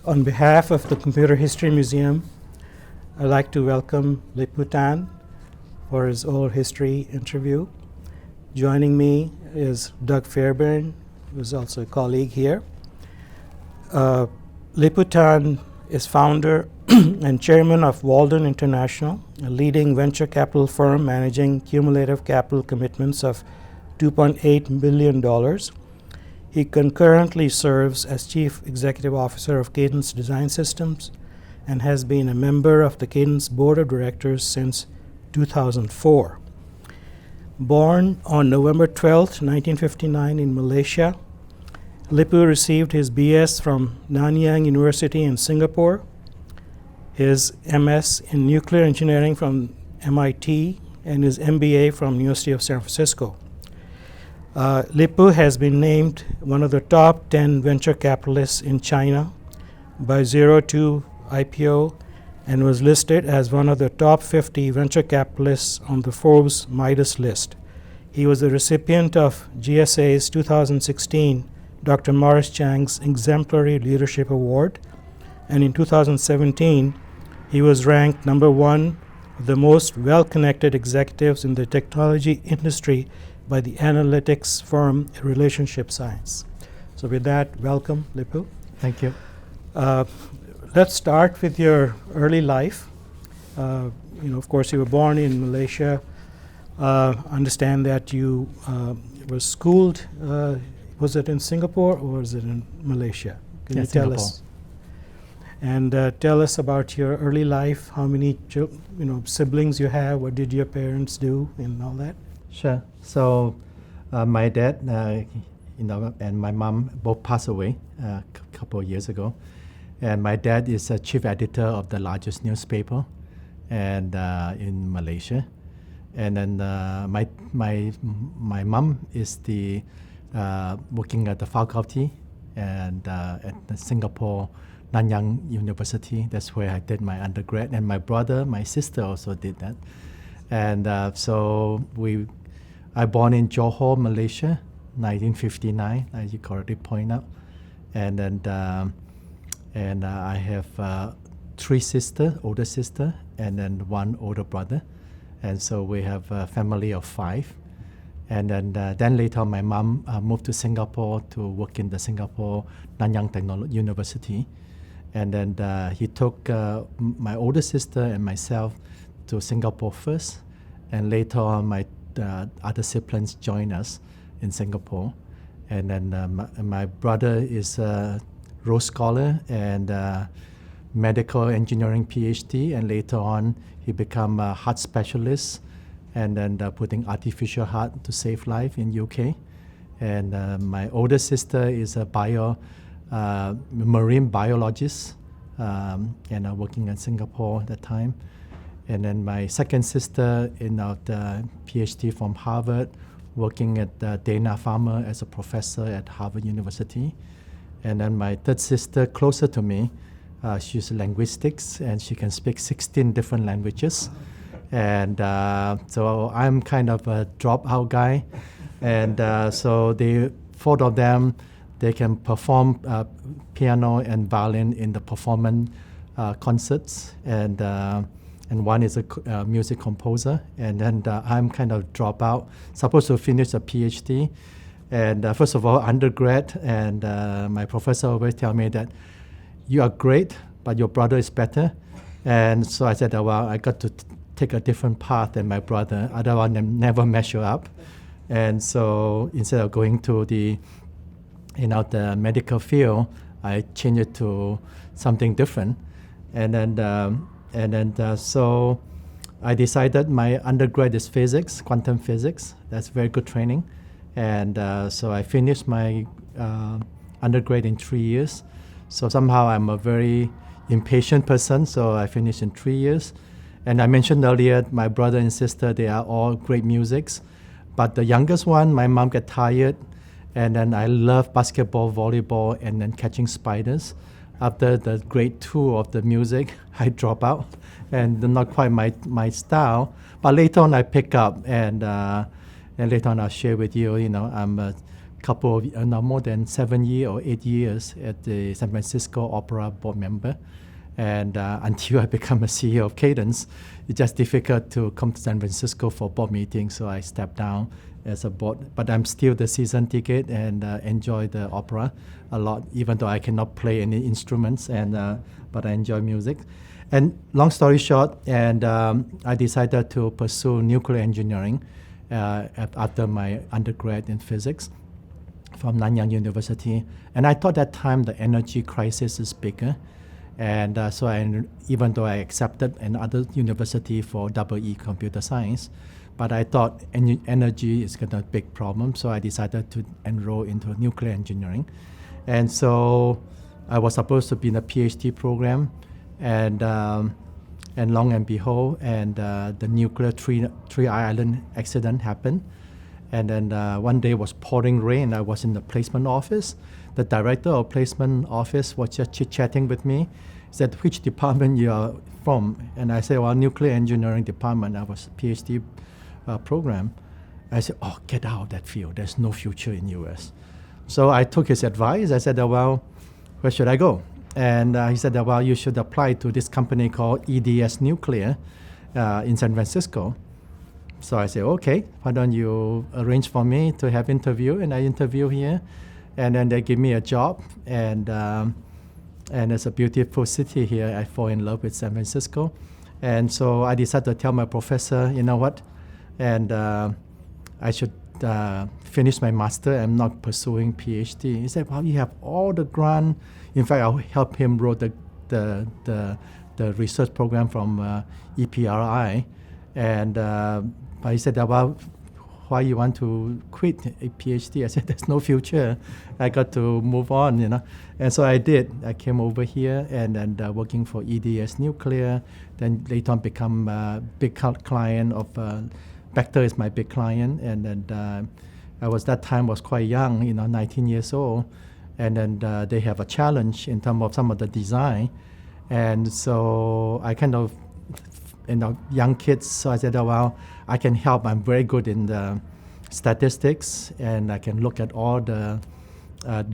On behalf of the Computer History Museum, I'd like to welcome Lip-Bu Tan for his oral history interview. Joining me is Doug Fairbairn, who is also a colleague here. Lip-Bu Tan is founder and chairman of Walden International, a leading venture capital firm managing cumulative capital commitments of $2.8 billion. He concurrently serves as Chief Executive Officer of Cadence Design Systems and has been a member of the Cadence Board of Directors since 2004. Born on November 12, 1959 in Malaysia, Lip-Bu received his BS from Nanyang University in Singapore, his MS in Nuclear Engineering from MIT, and his MBA from University of San Francisco. Lip-Bu has been named one of the top 10 venture capitalists in China by 02 IPO and was listed as one of the top 50 venture capitalists on the Forbes Midas list. He was the recipient of GSA's 2016 Dr. Morris Chang's Exemplary Leadership Award, and in 2017 he was ranked number one of the most well-connected executives in the technology industry by the analytics firm Relationship Science. So with that, welcome, Lip-Bu. Thank you. Let's start with your early life. Of course, you were born in Malaysia. Understand that you were schooled. Was it in Singapore or was it in Malaysia? Can you tell us? And tell us about your early life. How many siblings you have? What did your parents do, and all that? Sure. So my dad, and my mom both passed away a couple of years ago. And my dad is a chief editor of the largest newspaper and in Malaysia. And then my mom is the working at the faculty and at the Singapore Nanyang University. That's where I did my undergrad. And my brother, my sister also did that. And I born in Johor, Malaysia, 1959, as you correctly point out. And then I have three sisters, older sister, and then one older brother. And so we have a family of five. And then later my mom moved to Singapore to work in the Singapore Nanyang University. And then he took my older sister and myself to Singapore first. And later on my other siblings joined us in Singapore. And then my brother is a Rhodes Scholar and medical engineering PhD. And later on he became a heart specialist and then putting artificial heart to save life in UK. And my older sister is a marine biologist and working in Singapore at that time. And then my second sister the PhD from Harvard, working at Dana-Farber as a professor at Harvard University. And then my third sister, closer to me, she's linguistics and she can speak 16 different languages. And so I'm kind of a dropout guy. And so the four of them, they can perform piano and violin in the performance concerts. And one is a music composer. And then I'm kind of dropout, supposed to finish a PhD. And first of all, undergrad, and my professor always tell me that you are great, but your brother is better. And so I said, well, I got to take a different path than my brother, otherwise they never measure up. And so instead of going to the medical field, I changed it to something different. So I decided my undergrad is physics, quantum physics. That's very good training. And so I finished my undergrad in 3 years. So somehow I'm a very impatient person, so I finished in 3 years. And I mentioned earlier, my brother and sister, they are all great musics. But the youngest one, my mom got tired. And then I love basketball, volleyball, and then catching spiders. After the grade 2 of the music, I drop out. And not quite my style. But later on, I pick up. And later on, I'll share with you, I'm couple of now more than 7 years or 8 years at the San Francisco Opera board member. And until I become a CEO of Cadence, it's just difficult to come to San Francisco for board meetings, so I stepped down as a board. But I'm still the season ticket and enjoy the opera a lot, even though I cannot play any instruments, but I enjoy music. And long story short, I decided to pursue nuclear engineering after my undergrad in physics from Nanyang University. And I thought at that time the energy crisis is bigger. And so even though I accepted another university for EE computer science, but I thought energy is going to be a big problem, so I decided to enroll into nuclear engineering. And so I was supposed to be in a PhD program, and long and behold, the nuclear Three Island accident happened. And then one day was pouring rain. I was in the placement office. The director of placement office was just chit-chatting with me. He said, "Which department you are from?" And I said, "Well, nuclear engineering department." I was a PhD program. I said, "Oh, get out of that field. There's no future in US." So I took his advice. I said, "Well, where should I go?" And he said, "Well, you should apply to this company called EDS Nuclear in San Francisco." So I said, "Okay, why don't you arrange for me to have interview?" And I interview here, and then they give me a job, and it's a beautiful city here. I fall in love with San Francisco, and so I decided to tell my professor, you know what, and I should finish my master. I'm not pursuing PhD. He said, "Well, you have all the grant." In fact, I'll help him wrote the research program from EPRI, and but he said, "Well, why you want to quit a PhD?" I said, "There's no future. I got to move on, you know." And so I did. I came over here and then working for EDS Nuclear. Then later on become a big client of Bechtel is my big client. And then I was that time was quite young, 19 years old. And then they have a challenge in terms of some of the design. And so I kind of young kids, so I said, "Oh, well, I can help. I'm very good in the statistics, and I can look at all the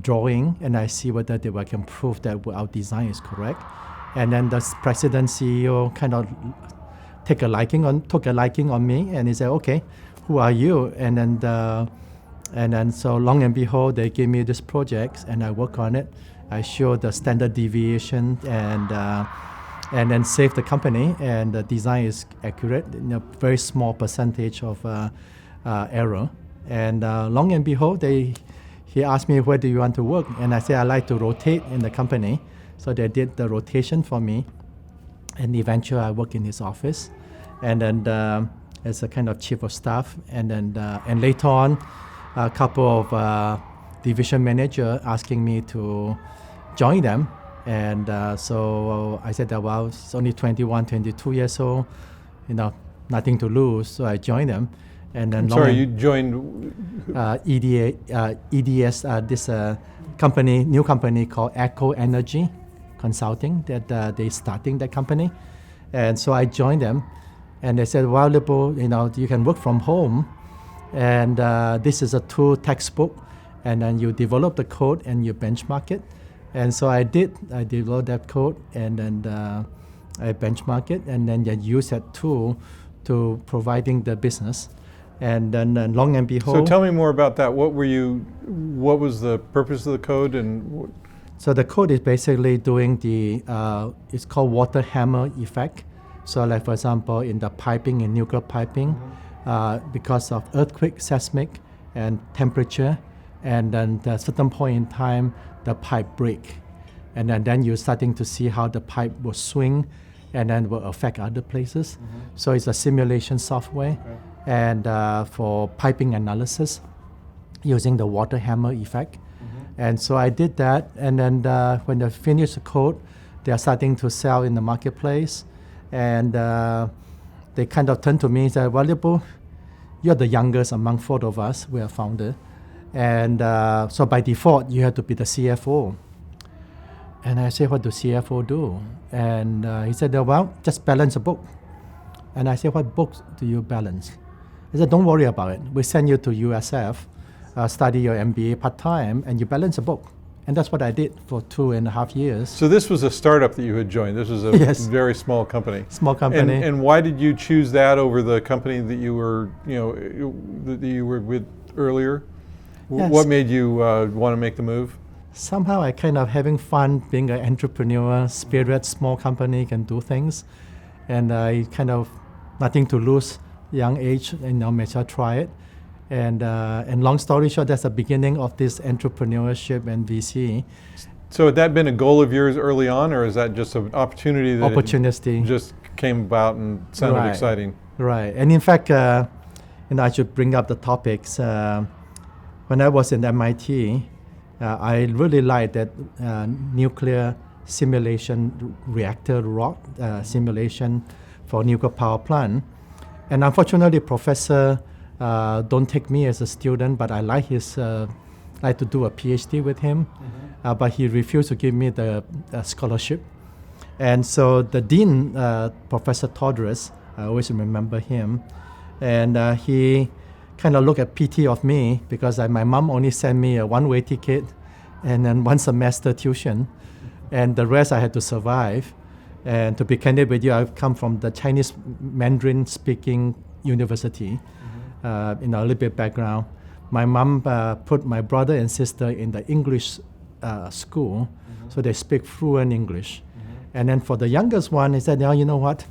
drawing, and I see whether I can prove that our design is correct." And then the president CEO kind of took a liking on me, and he said, "Okay, who are you?" And then so long and behold, they gave me this project, and I work on it. I show the standard deviation and then save the company, and the design is accurate, very small percentage of error. And long and behold, he asked me, "Where do you want to work?" And I said, "I like to rotate in the company." So they did the rotation for me, and eventually I work in his office, and then as a kind of chief of staff, and then and later on, a couple of division manager asking me to join them. And so I said that, well, it's only 21, 22 years old, nothing to lose. So I joined them. And then you joined? EDS, this new company called Echo Energy Consulting, that they starting that company. And so I joined them. And they said, "Well, Leopold, you can work from home. And this is a tool textbook. And then you develop the code and you benchmark it." And so I did. I developed that code, and then I benchmark it, and then I use that tool to providing the business. And then long and behold. So tell me more about that. What was the purpose of the code? So the code is basically doing it's called water hammer effect. So like, for example, in the piping, in nuclear piping, because of earthquake, seismic, and temperature, and then at a certain point in time, the pipe break. And then you're starting to see how the pipe will swing and then will affect other places. Mm-hmm. So it's a simulation software, and for piping analysis using the water hammer effect. Mm-hmm. And so I did that, and then when they finished the code, they are starting to sell in the marketplace. And they kind of turned to me and said, "Well, Leopold, you're the youngest among four of us. We are founder. And so by default, you have to be the CFO." And I said, "What do CFO do?" And he said, "Well, just balance a book." And I said, "What books do you balance?" He said, "Don't worry about it. We send you to USF, study your MBA part-time, and you balance a book. And that's what I did for 2.5 years. So this was a startup that you had joined. This was a Yes. very small company. Small company. And why did you choose that over the company that you were, that you were with earlier? Yes. What made you want to make the move? Somehow I kind of having fun being an entrepreneur, spirit, small company, can do things. And I kind of, nothing to lose, young age, may as well try it. And long story short, that's the beginning of this entrepreneurship and VC. So had that been a goal of yours early on, or is that just an opportunity that Opportunity. just came about and sounded Right. exciting? Right. And in fact, I should bring up the topics. When I was in MIT, I really liked that nuclear simulation reactor simulation for nuclear power plant. And unfortunately, professor don't take me as a student, but I like like to do a PhD with him. But he refused to give me the scholarship. And so the dean, Professor Todres, I always remember him, and he kind of looked at pity of me because my mom only sent me a one-way ticket and then one semester tuition, and the rest I had to survive. And to be candid with you, I've come from the Chinese Mandarin speaking university, a little bit background. My mom put my brother and sister in the English school, so they speak fluent English. And then for the youngest one, he said, you know what,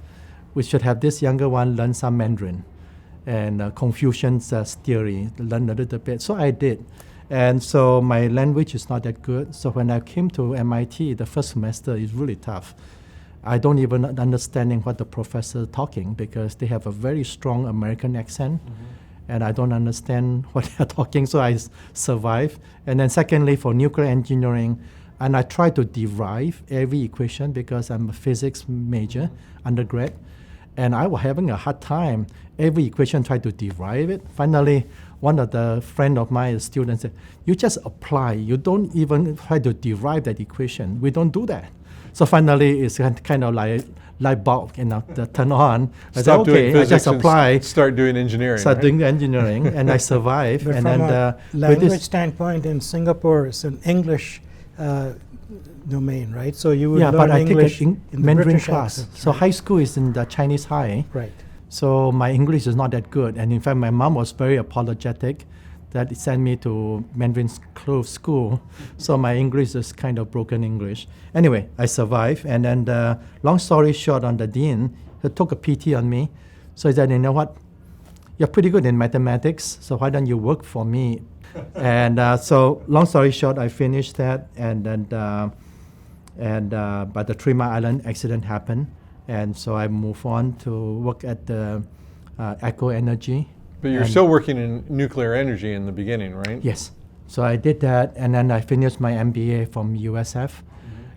we should have this younger one learn some Mandarin and Confucian's theory, learn a little bit. So I did. And so my language is not that good. So when I came to MIT, the first semester is really tough. I don't even understanding what the professor talking because they have a very strong American accent, and I don't understand what they're talking, so I survive. And then secondly, for nuclear engineering, and I try to derive every equation because I'm a physics major, undergrad, and I was having a hard time. Every equation, try to derive it. Finally, one of the friend of mine, a student, said, you just apply. You don't even try to derive that equation. We don't do that. So finally, it's kind of like light bulb, that turn on. I said, Stop doing okay, I just physics apply. and start doing engineering. Start right? doing engineering, and I survive. But And from then a with language this, standpoint, in Singapore, it's an English domain, right? So you would yeah, learn but I English take in the Mandarin British class. accent, So right? high school is in the Chinese high. Right. So my English is not that good. And in fact, my mom was very apologetic that it sent me to Mandarin school. So my English is kind of broken English. Anyway, I survived. And then long story short, on the dean, he took a PT on me. So he said, you know what? You're pretty good in mathematics, so why don't you work for me? And so long story short, I finished that. And then but the 3 Mile Island accident happened. And so I moved on to work at the Echo Energy. But you're still working in nuclear energy in the beginning, right? Yes. So I did that, and then I finished my MBA from USF.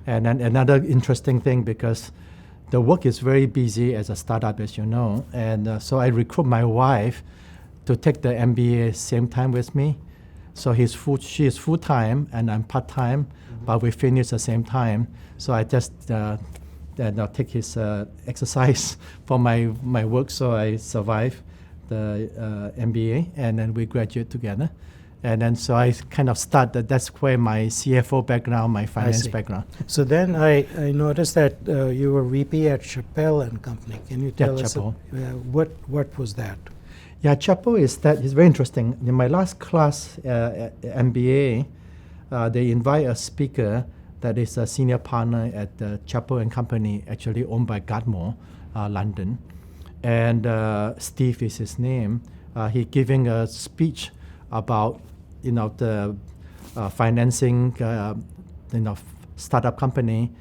And then another interesting thing, because the work is very busy as a startup, as you know. And so I recruit my wife to take the MBA same time with me. So she is full-time, and I'm part-time, but we finish the same time. So I just take his exercise for my work, so I survive the MBA, and then we graduate together. And then so I kind of that's where my CFO background, my finance see. background. So then I noticed that you were VP at Chappell and Company. Can you tell us Chappell. what was that? Yeah, Chappell is very interesting. In my last class at MBA, they invite a speaker that is a senior partner at Chappell and Company, actually owned by Gardner, London. And Steve is his name. He giving a speech about the financing startup company,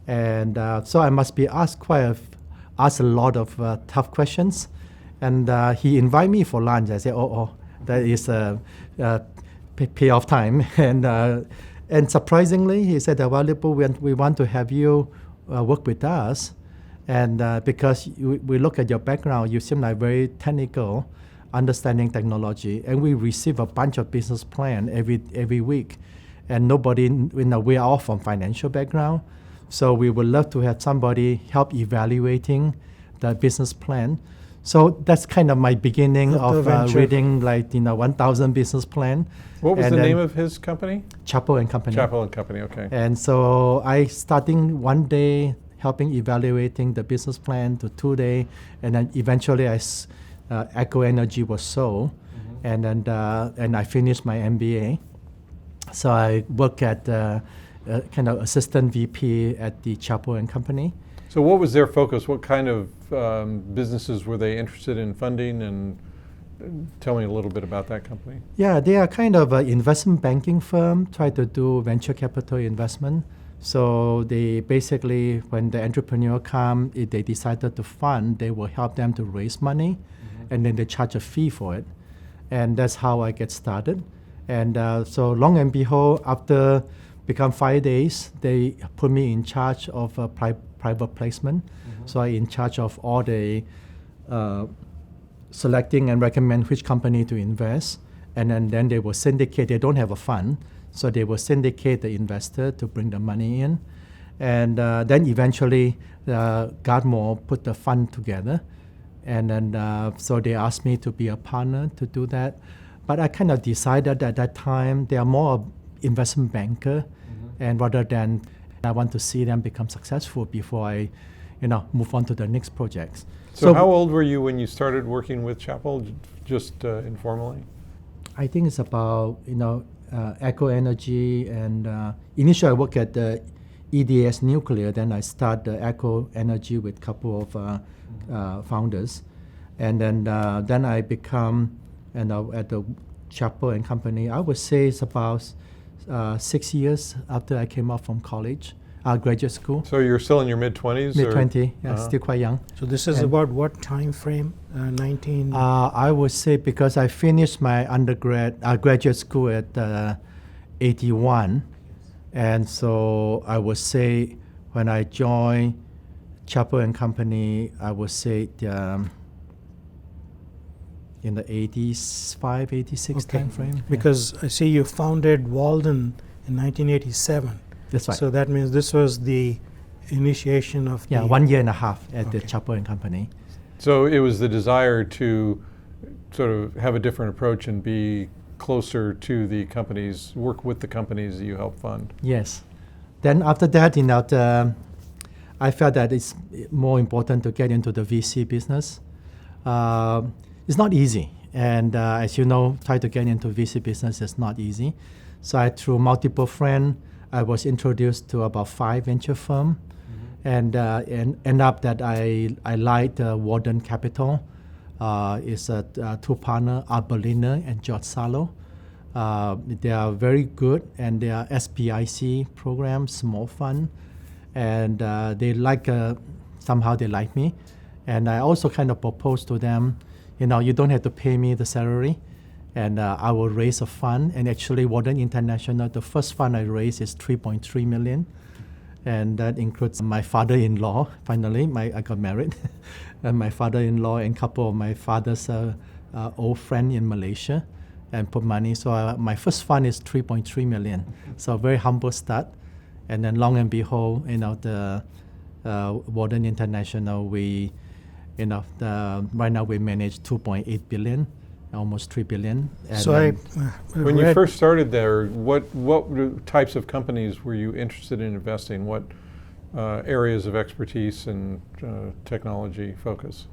and so I must be asked a lot of tough questions, and he invited me for lunch. I said, that is payoff time, and surprisingly he said, well, we want to have you work with us. And because we look at your background, you seem like very technical, understanding technology, and we receive a bunch of business plan every week, and nobody, we are all from financial background, so we would love to have somebody help evaluating the business plan. So that's kind of my beginning Of the of venture. reading 1,000 business plan. What was And the then name of his company? Chappell and Company. Chappell and Company. Okay. And so I starting one day helping evaluating the business plan to 2 day, and then eventually Echo Energy was sold, and then and I finished my MBA. So I work at kind of assistant VP at the Chappell and Company. So what was their focus? What kind of businesses were they interested in funding? And tell me a little bit about that company. Yeah, they are kind of an investment banking firm, try to do venture capital investment. So they basically, when the entrepreneur come, if they decided to fund, they will help them to raise money, and then they charge a fee for it. And that's how I get started. And so long and behold, after become 5 days, they put me in charge of a private placement. So I in charge of all the selecting and recommend which company to invest, and then they will syndicate. They don't have a fund, so they will syndicate the investor to bring the money in, and then eventually Gardmore put the fund together, and then so they asked me to be a partner to do that. But I kind of decided at that time they are more investment banker, and rather than I want to see them become successful before I, move on to the next projects. So how old were you when you started working with Chappell, just informally? I think it's about, Echo Energy, and initially I worked at the EDS Nuclear, then I started the Echo Energy with a couple of founders. And then I become, at the Chappell and Company, I would say it's about 6 years after I came out from college, graduate school. So you're still in your mid-20s? Mid-20, yeah, still quite young. So this is about what time frame? 19? I would say because I finished my graduate school at 81, and so I would say when I joined Chappell and Company, I would say in the 85, 86 time frame. Because I see you founded Walden in 1987. That's right. So that means this was the initiation of the 1 year and a half at the Chappell and Company. So it was the desire to sort of have a different approach and be closer to the companies, work with the companies that you help fund. Yes. Then after that, I felt that it's more important to get into the VC business. It's not easy. And as you know, try to get into VC business is not easy. So through multiple friends, I was introduced to about 5 venture firms, and end up that I liked Walden Capital. It's two partners, Art Berliner and George Salo. They are very good, and they are SPIC programs, small fund, and they somehow they like me. And I also kind of proposed to them, you don't have to pay me the salary, and I will raise a fund. And actually Walden International, the first fund I raised is $3.3 million. And that includes my father-in-law, finally, I got married. And my father-in-law and a couple of my father's old friend in Malaysia, and put money. So my first fund is $3.3 million. So a very humble start. And then long and behold, the Walden International, right now we manage $2.8 billion. Almost $3 billion. And so when you first started there, what types of companies were you interested in investing? What areas of expertise and technology focus?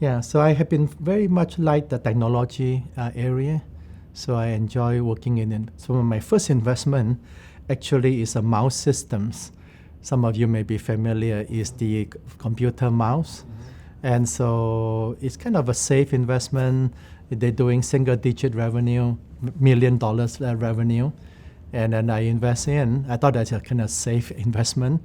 Yeah, so I have been very much like the technology area. So I enjoy working in it. So my first investment actually is a mouse systems. Some of you may be familiar, is the computer mouse. And so it's kind of a safe investment. They're doing single-digit revenue, $1 million revenue, and then I invest in. I thought that's a kind of safe investment.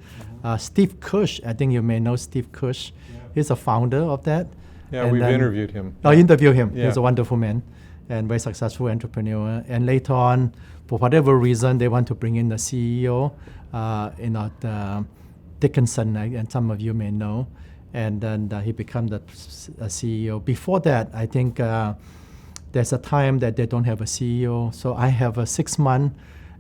Steve Kush, I think you may know Steve Kush. Yeah. He's a founder of that. Yeah, and we've interviewed him. I interviewed him. Yeah. He's a wonderful man and very successful entrepreneur. And later on, for whatever reason, they want to bring in the CEO, Dickinson, and some of you may know. And then he became the CEO. Before that, I think there's a time that they don't have a CEO. So I have a 6 month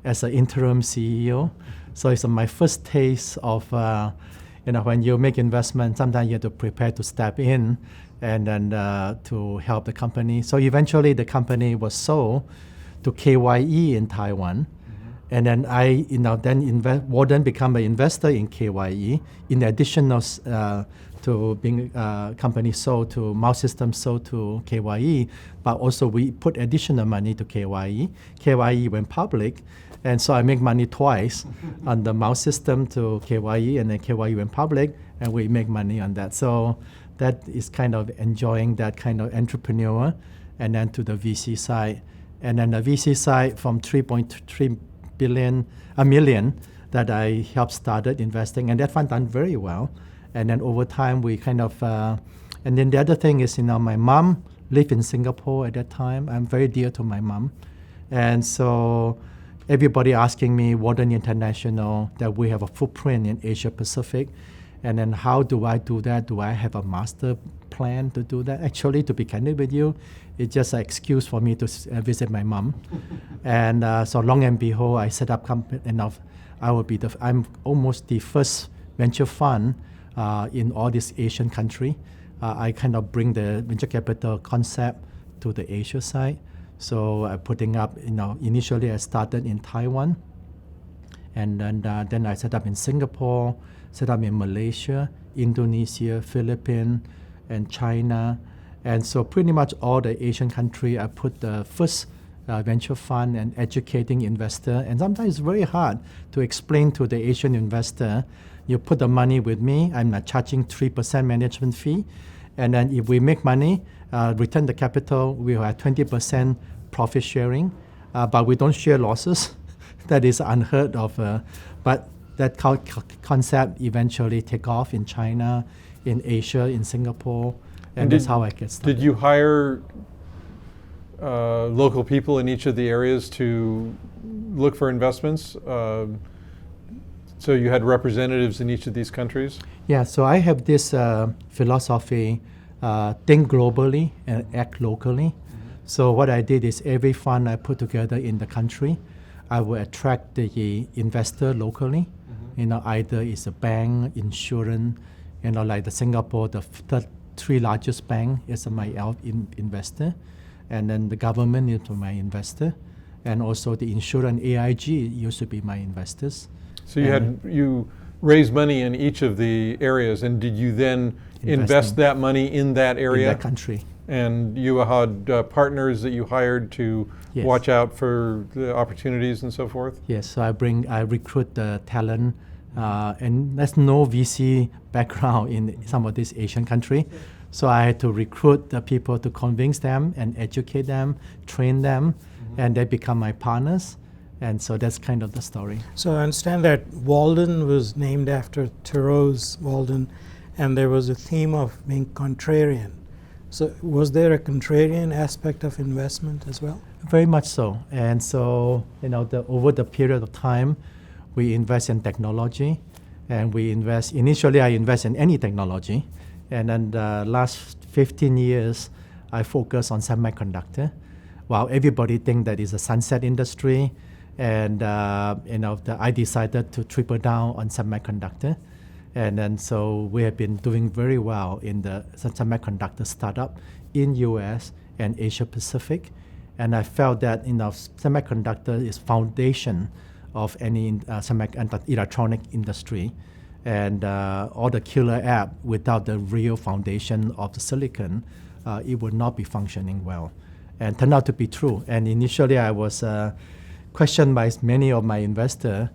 as an interim CEO. So it's my first taste of, when you make investment, sometimes you have to prepare to step in. and then to help the company. So eventually the company was sold to KYE in Taiwan. And then Walden became an investor in KYE, in addition to being company sold to Mouse Systems sold to KYE, but also we put additional money to KYE. KYE went public, and so I make money twice on the Mouse System to KYE, and then KYE went public, and we make money on that. So that is kind of enjoying that kind of entrepreneur, and then to the VC side. And then the VC side from 3.3 million that I helped started investing, and that fund done very well. And then over time we kind of, and then the other thing is, my mom lived in Singapore at that time. I'm very dear to my mom. And so everybody asking me, Walden International, that we have a footprint in Asia Pacific. And then how do I do that? Do I have a master plan to do that? Actually, to be candid with you, it's just an excuse for me to visit my mom. And so long and behold, I set up company, and I'm almost the first venture fund in all these Asian country. I kind of bring the venture capital concept to the Asia side. So putting up, initially I started in Taiwan, and then I set up in Singapore, set up in Malaysia, Indonesia, Philippines, and China. And so pretty much all the Asian country, I put the first venture fund and educating investor. And sometimes it's very hard to explain to the Asian investor, you put the money with me, I'm not charging 3% management fee. And then if we make money, return the capital, we have 20% profit sharing, but we don't share losses. That is unheard of. But that concept eventually take off in China, in Asia, in Singapore, and that's how I get started. Did you hire local people in each of the areas to look for investments? So you had representatives in each of these countries? Yeah, so I have this philosophy, think globally and act locally. So what I did is every fund I put together in the country, I will attract the investor locally. Either it's a bank, insurance, like the Singapore, the three largest bank is my investor, and then the government is my investor, and also the insurance AIG used to be my investors. So you raised money in each of the areas, and did you then invest that money in that area? In that country. And you had partners that you hired to watch out for the opportunities and so forth? Yes, so I recruit the talent, and there's no VC background in some of these Asian countries. So I had to recruit the people to convince them and educate them, train them, and they become my partners. And so that's kind of the story. So I understand that Walden was named after Thoreau's Walden, and there was a theme of being contrarian. So was there a contrarian aspect of investment as well? Very much so. And so, over the period of time, we invest in technology, and initially I invest in any technology. And then the last 15 years, I focus on semiconductor. While everybody think that is a sunset industry, and I decided to triple down on semiconductor. And then so we have been doing very well in the semiconductor startup in US and Asia Pacific. And I felt that semiconductor is foundation of any electronic industry. And all the killer app without the real foundation of the silicon, it would not be functioning well. And turned out to be true. And initially I was questioned by many of my investors,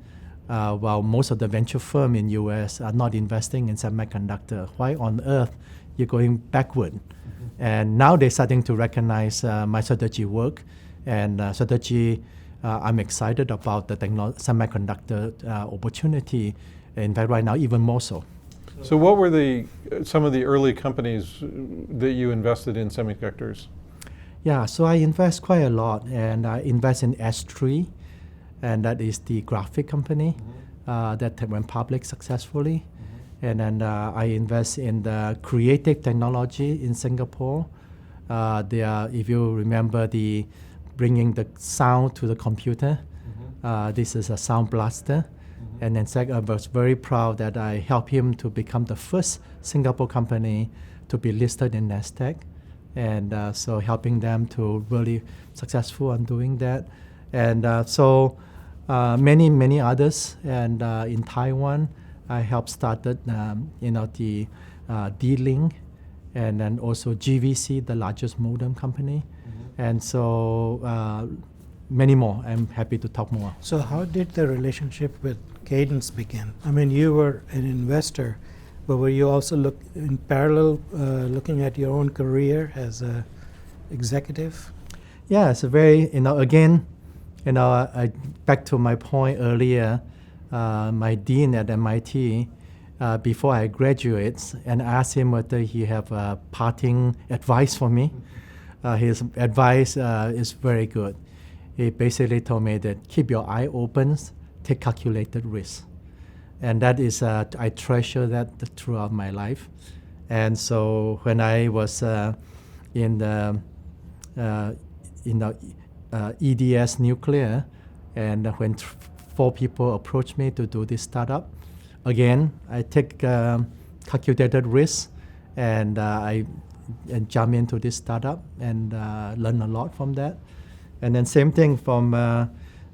while most of the venture firms in US are not investing in semiconductor. Why on earth you're going backward? And now they're starting to recognize my strategy work, and strategy, I'm excited about the semiconductor opportunity. In fact, right now, even more so. So what were some of the early companies that you invested in semiconductors? Yeah, so I invest quite a lot, and I invest in S3, and that is the graphic company that went public successfully. And then I invest in the creative technology in Singapore. If you remember, bringing the sound to the computer. This is a sound blaster. And then second, I was very proud that I helped him to become the first Singapore company to be listed in NASDAQ, and so helping them to really successful on doing that, and many others, and in Taiwan, I helped started the D-Link, and then also GVC, the largest modem company, and so many more. I'm happy to talk more. So how did the relationship with Cadence begin? I mean, you were an investor, but were you also in parallel looking at your own career as a executive? Yeah, it's a very, again, back to my point earlier, my dean at MIT, before I graduate, and asked him whether he have parting advice for me. His advice is very good. He basically told me that keep your eye open, take calculated risks. And that is, I treasure that throughout my life. And so when I was in the EDS Nuclear, and when 4 people approached me to do this startup, again, I take calculated risks, and I jump into this startup and learn a lot from that. And then same thing from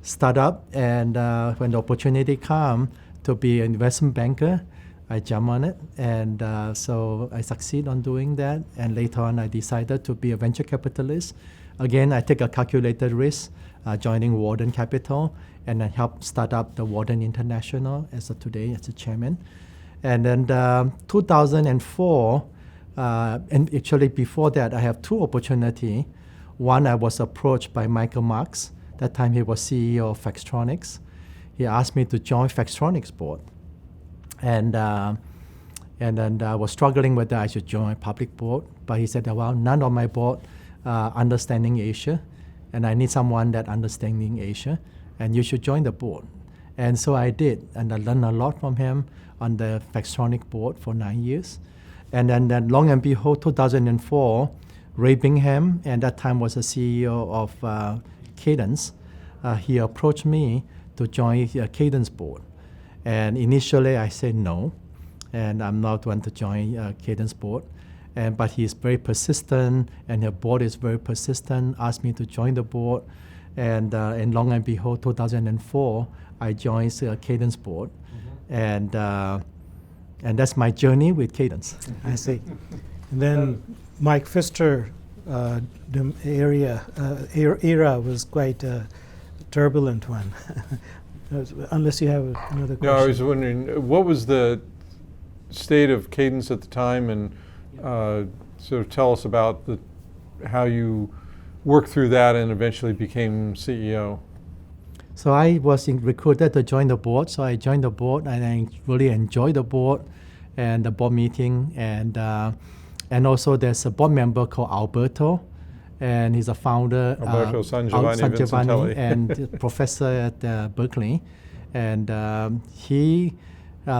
startup, and when the opportunity come to be an investment banker, I jump on it, and so I succeed on doing that. And later on, I decided to be a venture capitalist. Again, I take a calculated risk, joining Walden Capital, and then help start up the Walden International as of today as the chairman. And then 2004, and actually before that, I have 2 opportunities. One, I was approached by Michael Marks. That time he was CEO of Faxtronics. He asked me to join Faxtronics board. And then I was struggling whether I should join public board. But he said, well, none of my board understanding Asia, and I need someone that understanding Asia, and you should join the board. And so I did, and I learned a lot from him on the Faxtronics board for 9 years. And then long and behold, 2004, Ray Bingham, and that time was the CEO of Cadence, he approached me to join Cadence board. And initially I said no, and I'm not going to join Cadence board. But he's very persistent, and the board is very persistent, asked me to join the board. And long and behold, 2004, I joined Cadence board. And that's my journey with Cadence. I see. And then Mike Pfister era was quite a turbulent one. Unless you have another question. No, I was wondering, what was the state of Cadence at the time, and sort of tell us about how you worked through that and eventually became CEO. So I was recruited to join the board. So I joined the board, and I really enjoyed the board and the board meeting. And also there's a board member called Alberto, and he's a founder. Alberto San Giovanni and professor at Berkeley. And he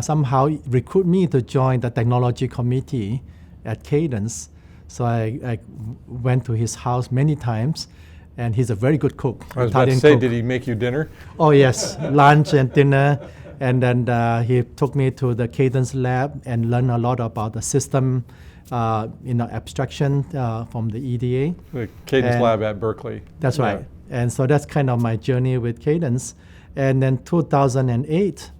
somehow recruited me to join the technology committee at Cadence. So I went to his house many times, and he's a very good cook. I was about to say, did he make you dinner? Oh yes, lunch and dinner. And then he took me to the Cadence lab and learned a lot about the system, abstraction from the EDA. The Cadence lab at Berkeley. That's right. And so that's kind of my journey with Cadence. And then 2008,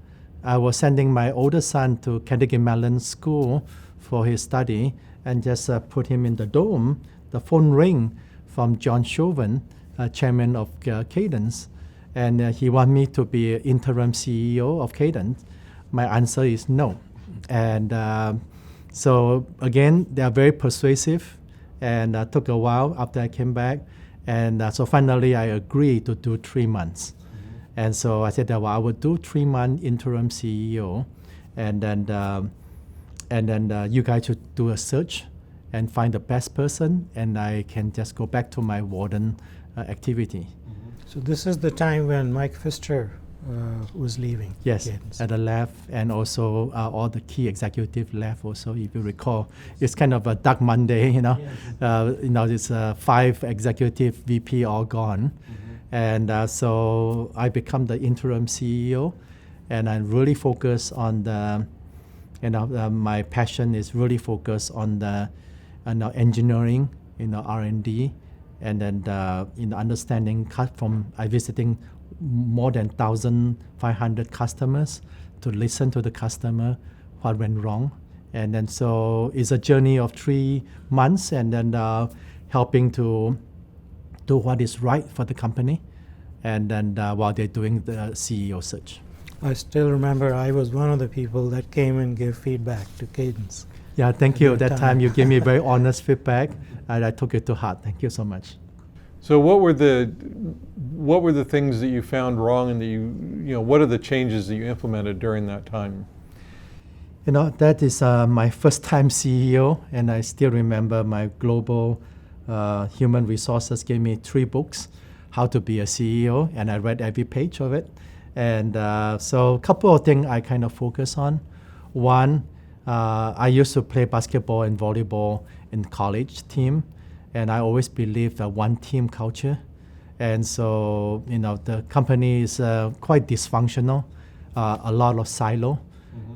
I was sending my older son to Carnegie Mellon School for his study, and just put him in the dorm. The phone rang from John Chauvin, chairman of Cadence, and he wanted me to be interim CEO of Cadence. My answer is no. And so again, they are very persuasive, and took a while after I came back. And so finally I agreed to do 3 months. And so I said that, well, I would do 3 month interim CEO, and then you guys should do a search and find the best person, and I can just go back to my Walden activity. So this is the time when Mike Pfister was leaving. Yes, Cadence. at the left, and also all the key executive left also, if you recall. It's kind of a dark Monday, It's 5 executive VP all gone. And so I become the interim CEO, and I really focus on the, my passion is really focused on the engineering, R&D, and then understanding I visiting more than 1,500 customers to listen to the customer, what went wrong. And then so it's a journey of 3 months, and then helping to do what is right for the company, and then while they're doing the CEO search. I still remember I was one of the people that came and gave feedback to Cadence. Yeah, thank you. That time you gave me very honest feedback, and I took it to heart. Thank you so much. So what were the things that you found wrong, and that what are the changes that you implemented during that time? That is my first time CEO, and I still remember my global human resources gave me 3 books, How to Be a CEO, and I read every page of it. And so a couple of things I kind of focus on. One, I used to play basketball and volleyball in college team, and I always believed that one team culture. And so, the company is quite dysfunctional, a lot of silo.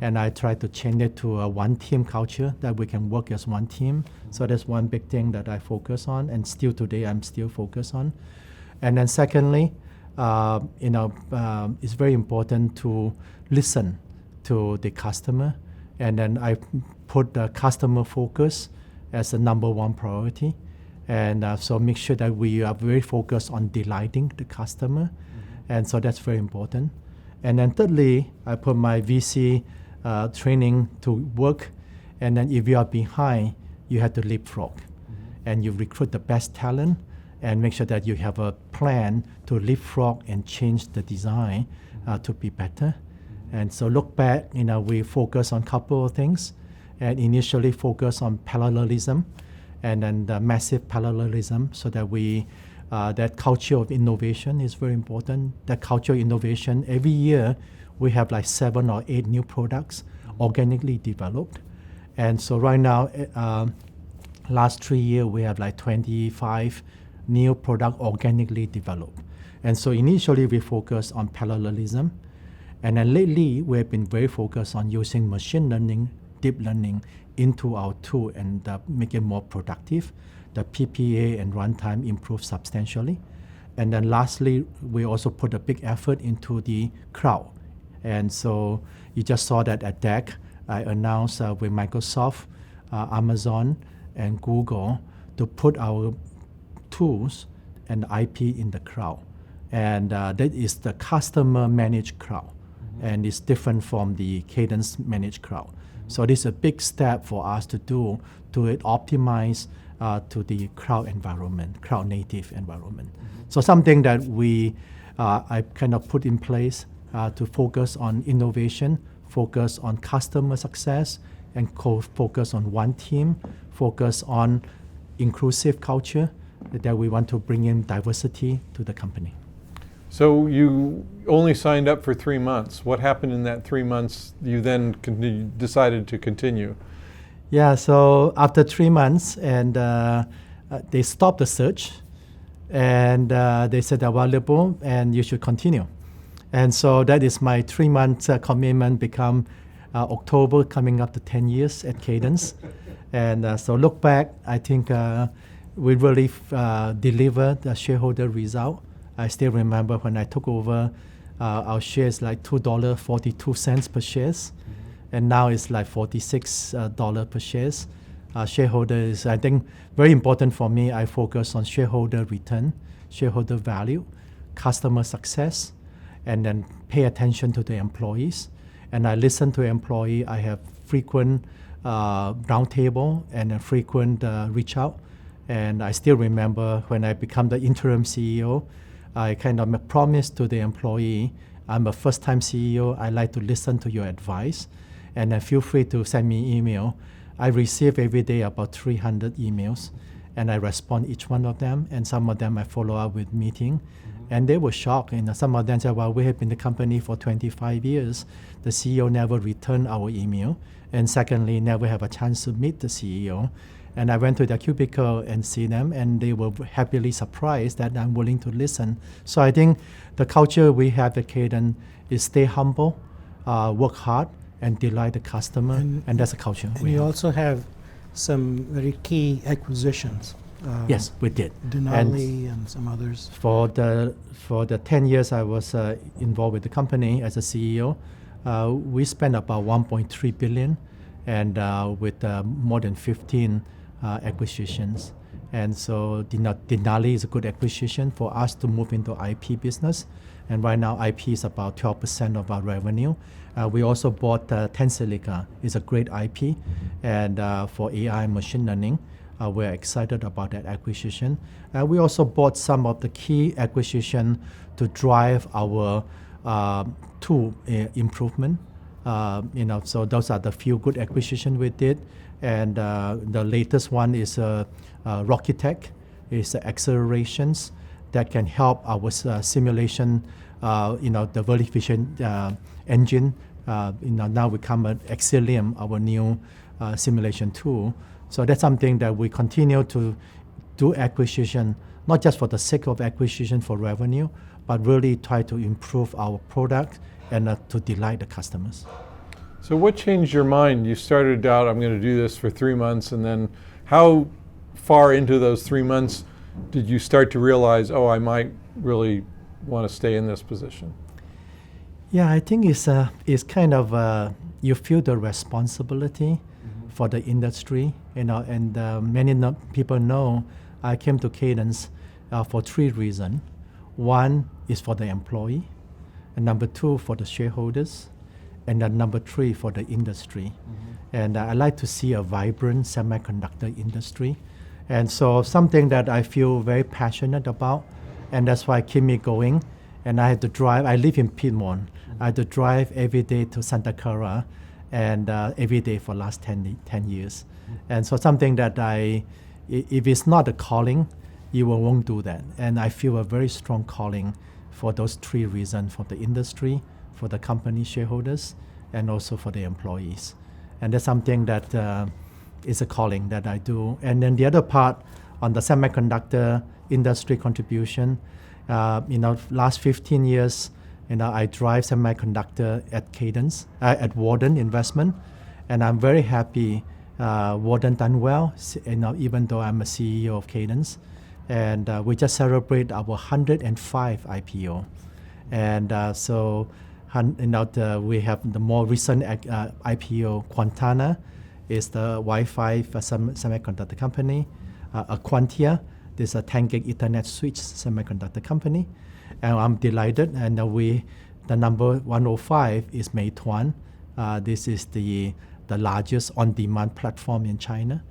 And I try to change it to a one team culture that we can work as one team. So that's one big thing that I focus on, and still today I'm still focused on. And then secondly, it's very important to listen to the customer. And then I put the customer focus as the number 1 priority. And so make sure that we are very focused on delighting the customer. And so that's very important. And then thirdly, I put my VC training to work. And then if you are behind, you have to leapfrog. And you recruit the best talent and make sure that you have a plan to leapfrog and change the design to be better. And so look back, we focus on a couple of things, and initially focus on parallelism, and then the massive parallelism, so that that culture of innovation is very important. That culture of innovation, every year we have like 7 or 8 new products organically developed. And so right now, last 3 years, we have like 25 new product organically developed. And so initially we focused on parallelism. And then lately, we have been very focused on using machine learning, deep learning into our tool and make it more productive. The PPA and runtime improved substantially. And then lastly, we also put a big effort into the cloud. And so you just saw that at DEC, I announced with Microsoft, Amazon, and Google to put our tools and IP in the cloud. And that is the customer managed cloud. And it's different from the Cadence managed cloud. So this is a big step for us to do to optimize to the cloud environment, cloud native environment. So something that I kind of put in place to focus on innovation, focus on customer success, and focus on one team, focus on inclusive culture, that we want to bring in diversity to the company. So you only signed up for 3 months. What happened in that 3 months you then decided to continue? Yeah, so after 3 months, and they stopped the search, and they said available, and you should continue. And so that is my 3 months commitment become October, coming up to 10 years at Cadence. And so look back, I think we really delivered the shareholder result. I still remember when I took over, our shares like $2.42 per shares, and now it's like $46 per shares. Shareholder is, I think, very important for me. I focus on shareholder return, shareholder value, customer success, and then pay attention to the employees. And I listen to employee. I have frequent roundtable and a frequent reach out. And I still remember when I become the interim CEO, I kind of promised to the employee, I'm a first-time CEO. I like to listen to your advice, and feel free to send me email. I receive every day about 300 emails, and I respond each one of them, and some of them I follow up with meeting. And they were shocked. Some of them said, well, we have been in the company for 25 years. The CEO never returned our email, and secondly, never have a chance to meet the CEO. And I went to the cubicle and see them, and they were happily surprised that I'm willing to listen. So I think the culture we have at Cadence is stay humble, work hard, and delight the customer, and that's a culture. And you also have some very key acquisitions. Yes, we did. Denali and some others. For the 10 years I was involved with the company as a CEO, we spent about 1.3 billion, and with more than 15 acquisitions. And so Denali is a good acquisition for us to move into IP business. And right now IP is about 12% of our revenue. We also bought Tensilica. It's a great IP, and for AI and machine learning. We're excited about that acquisition. We also bought some of the key acquisition to drive our tool improvement. So those are the few good acquisitions we did. And the latest one is Rocketech. It's accelerations that can help our simulation, the very efficient engine. Now become an Xcelium, our new simulation tool. So that's something that we continue to do acquisition, not just for the sake of acquisition for revenue, but really try to improve our product and to delight the customers. So what changed your mind? You started out, I'm going to do this for 3 months, and then how far into those 3 months did you start to realize, I might really want to stay in this position? Yeah, I think it's kind of, you feel the responsibility for the industry, and many people know I came to Cadence for 3 reasons. One is for the employee, and number 2 for the shareholders, and then number 3 for the industry. And I like to see a vibrant semiconductor industry. And so something that I feel very passionate about, and that's why it keep me going. And I had to drive, I live in Piedmont. I had to drive every day to Santa Clara, and every day for last 10 years. And so something that if it's not a calling, you won't do that. And I feel a very strong calling for those 3 reasons, for the industry, for the company shareholders, and also for the employees. And that's something that is a calling that I do. And then the other part on the semiconductor industry contribution, last 15 years, I drive semiconductor at Cadence, at Walden Investment, and I'm very happy Walden done well, even though I'm a CEO of Cadence. And we just celebrate our 105 IPO. And so we have the more recent IPO, Quantana is the Wi-Fi semiconductor company. Aquantia, this is a 10 gig Ethernet switch semiconductor company. And I'm delighted, and the number 105 is Meituan. This is the largest on-demand platform in China,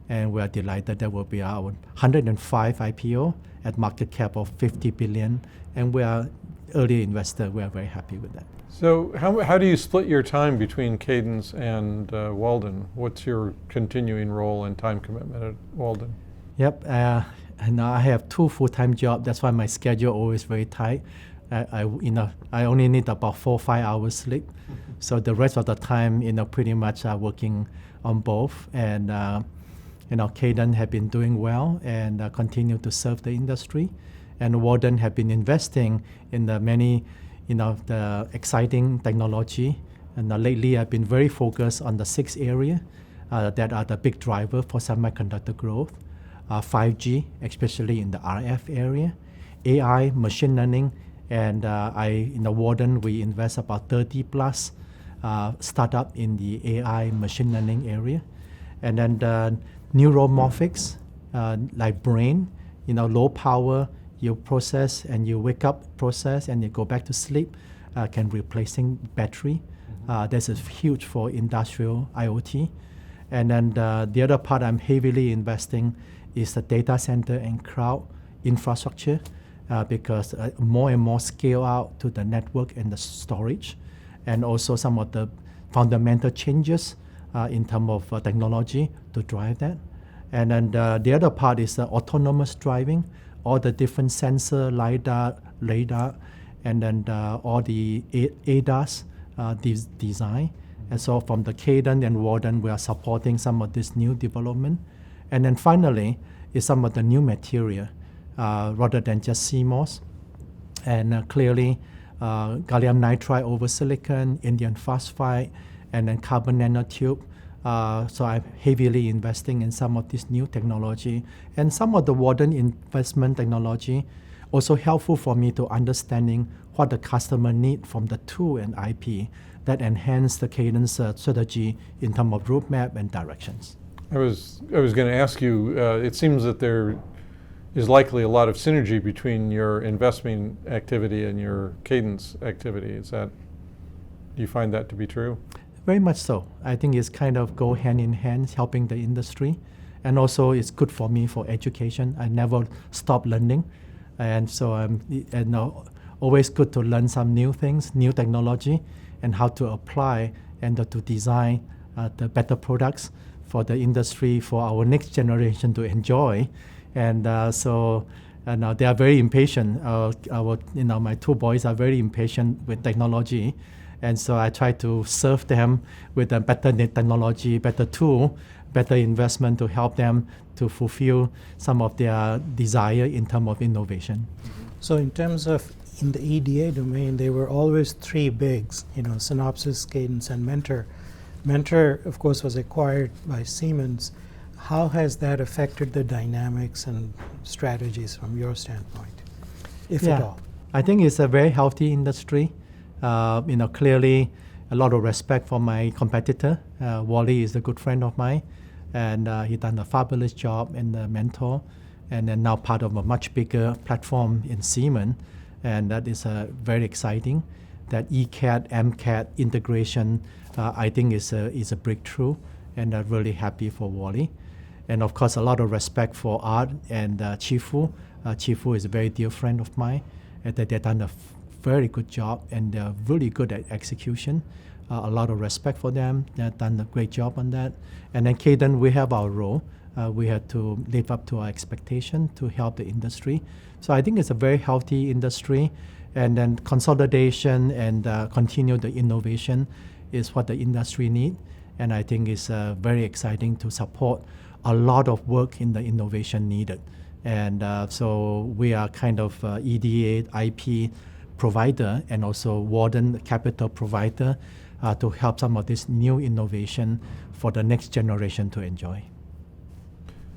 and we are delighted that will be our 105 IPO at market cap of 50 billion, and we are early investor. We are very happy with that. So how do you split your time between Cadence and Walden? What's your continuing role and time commitment at Walden? Yep. And I have 2 full-time jobs. That's why my schedule always very tight. I only need about 4 or 5 hours sleep. So the rest of the time, pretty much working on both. And Cadence have been doing well and continue to serve the industry. And Walden have been investing in the many, the exciting technology. And lately, I've been very focused on the 6 areas that are the big driver for semiconductor growth. 5G, especially in the RF area, AI, machine learning, and in the Walden, we invest about 30 plus startup in the AI machine learning area. And then the neuromorphics, like brain, low power, you process and you wake up, process, and you go back to sleep, can replacing battery. This is huge for industrial IoT. And then the other part I'm heavily investing is the data center and cloud infrastructure, because more and more scale out to the network and the storage, and also some of the fundamental changes in terms of technology to drive that. And then the other part is autonomous driving, all the different sensor, LiDAR, radar, and then all the ADAS design. And so from the Cadence and Walden, we are supporting some of this new development. And then finally is some of the new material, rather than just CMOS. And clearly, gallium nitride over silicon, indium phosphide, and then carbon nanotube. So I'm heavily investing in some of this new technology, and some of the Walden investment technology also helpful for me to understanding what the customer need from the tool and IP that enhance the Cadence strategy in terms of roadmap and directions. I was going to ask you, it seems that there is likely a lot of synergy between your investment activity and your Cadence activity. Do you find that to be true? Very much so. I think it's kind of go hand in hand, helping the industry. And also it's good for me for education. I never stop learning. And so always good to learn some new things, new technology, and how to apply and to design the better products for the industry, for our next generation to enjoy. And they are very impatient. My two boys are very impatient with technology. And so I try to serve them with a better technology, better tool, better investment to help them to fulfill some of their desire in terms of innovation. So in terms of in the EDA domain, there were always three bigs, Synopsys, Cadence, and Mentor. Mentor, of course, was acquired by Siemens. How has that affected the dynamics and strategies from your standpoint, if at all? I think it's a very healthy industry. Clearly a lot of respect for my competitor. Wally is a good friend of mine, and he done a fabulous job in the Mentor, and then now part of a much bigger platform in Siemens, and that is very exciting. That ECAD, MCAD integration, I think is a breakthrough, and I'm really happy for Wally. And of course, a lot of respect for Art and Chifu. Chifu is a very dear friend of mine, and they've done a very good job, and they're really good at execution. A lot of respect for them. They've done a great job on that. And then Cadence, we have our role. We have to live up to our expectation to help the industry. So I think it's a very healthy industry. And then consolidation and continue the innovation is what the industry needs. And I think it's very exciting to support a lot of work in the innovation needed. And so we are kind of EDA, IP provider, and also Walden capital provider to help some of this new innovation for the next generation to enjoy.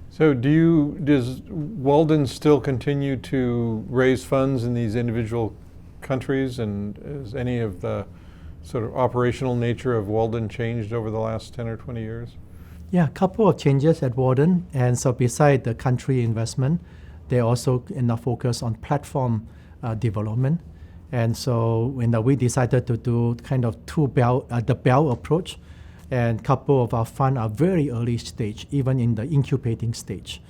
So does Walden still continue to raise funds in these individual countries, and has any of the sort of operational nature of Walden changed over the last 10 or 20 years? Yeah, a couple of changes at Walden. And so beside the country investment, they also focus on platform development. And so we decided to do kind of the bell approach, and a couple of our funds are very early stage, even in the incubating stage.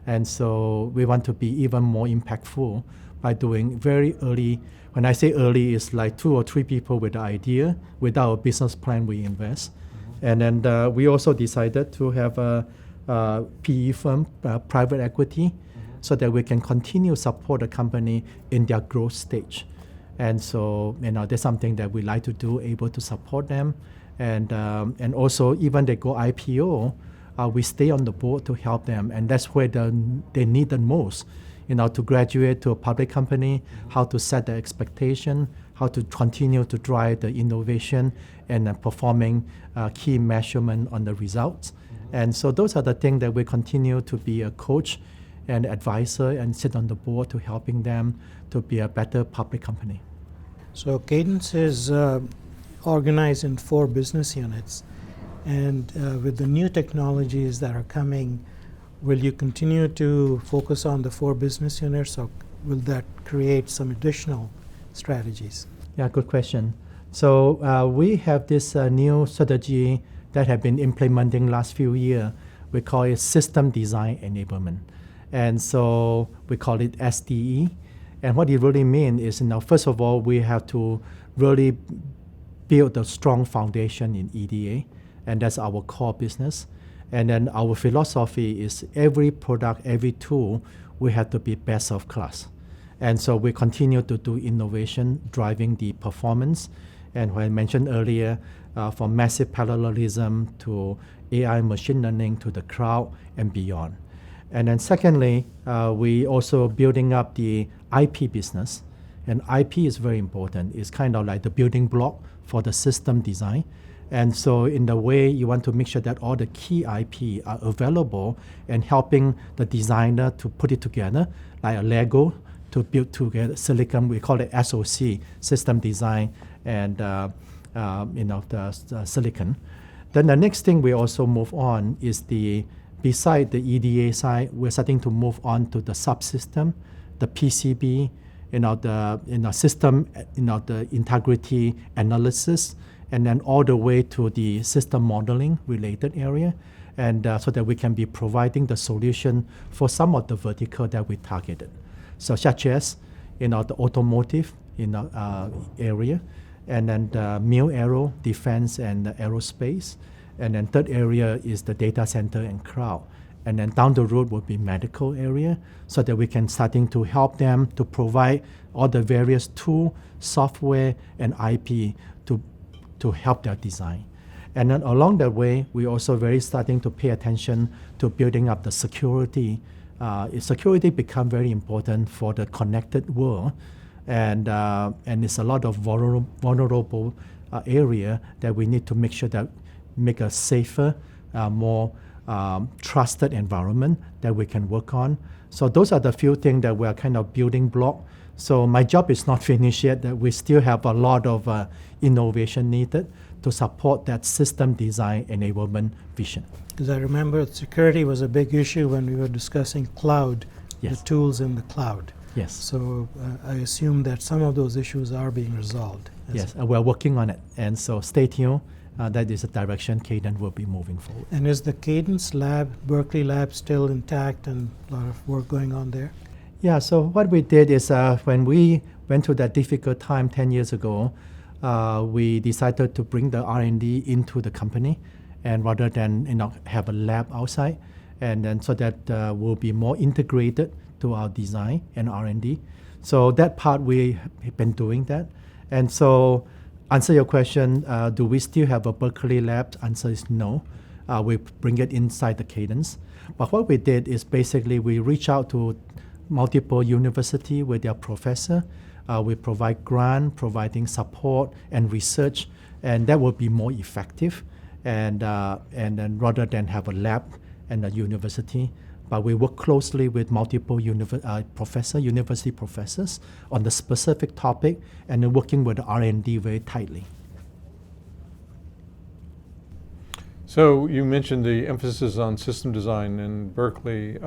And so we want to be even more impactful by doing very early. When I say early, it's like 2 or 3 people with the idea. Without a business plan, we invest. And then we also decided to have a PE firm, private equity, so that we can continue support the company in their growth stage. And so that's something that we like to do, able to support them. And also, even they go IPO, we stay on the board to help them. And that's where they need the most, to graduate to a public company, how to set the expectation, how to continue to drive the innovation, and performing key measurement on the results. And so those are the things that we continue to be a coach and advisor and sit on the board to helping them to be a better public company. So Cadence is organized in 4 business units, and with the new technologies that are coming, will you continue to focus on the 4 business units, or will that create some additional strategies? Yeah, good question. So we have this new strategy that have been implementing last few years. We call it System Design Enablement. And so we call it SDE. And what it really means is, first of all, we have to really build a strong foundation in EDA, and that's our core business. And then our philosophy is every product, every tool, we have to be best of class. And so we continue to do innovation, driving the performance. And what I mentioned earlier, from massive parallelism to AI machine learning to the cloud and beyond. And then secondly, we also building up the IP business. And IP is very important. It's kind of like the building block for the system design. And so in the way you want to make sure that all the key IP are available and helping the designer to put it together, like a Lego to build together silicon, we call it SoC, system design, and the silicon. Then the next thing we also move on is beside the EDA side, we're starting to move on to the subsystem, the PCB, the system, the integrity analysis, and then all the way to the system modeling related area, and so that we can be providing the solution for some of the vertical that we targeted. So such as, the automotive, area, and then the mil-aero, defense, and aerospace. And then third area is the data center and cloud. And then down the road will be medical area, so that we can starting to help them to provide all the various tool, software, and IP to help their design. And then along that way, we also very starting to pay attention to building up the security. Security become very important for the connected world, and it's a lot of vulnerable area that we need to make sure that make a safer, more trusted environment that we can work on. So those are the few things that we are kind of building block. So my job is not finished yet, that we still have a lot of innovation needed to support that system design enablement vision. Because I remember security was a big issue when we were discussing cloud, Yes. the tools in the cloud. Yes. So I assume that some of those issues are being resolved. Yes, we're working on it. And so stay tuned. That is the direction Cadence will be moving forward. And is the Cadence lab, Berkeley lab, still intact and a lot of work going on there? Yeah, so what we did is when we went through that difficult time 10 years ago, we decided to bring the R&D into the company, and rather than have a lab outside, and then so that will be more integrated to our design and R&D. So that part we have been doing that. And so answer your question, do we still have a Berkeley lab? Answer is no. We bring it inside the Cadence. But what we did is basically we reach out to multiple university with their professor. We provide grant, providing support and research, and that will be more effective. And then rather than have a lab and a university, but we work closely with multiple university professors on the specific topic, and then working with the R&D very tightly. So you mentioned the emphasis on system design in Berkeley.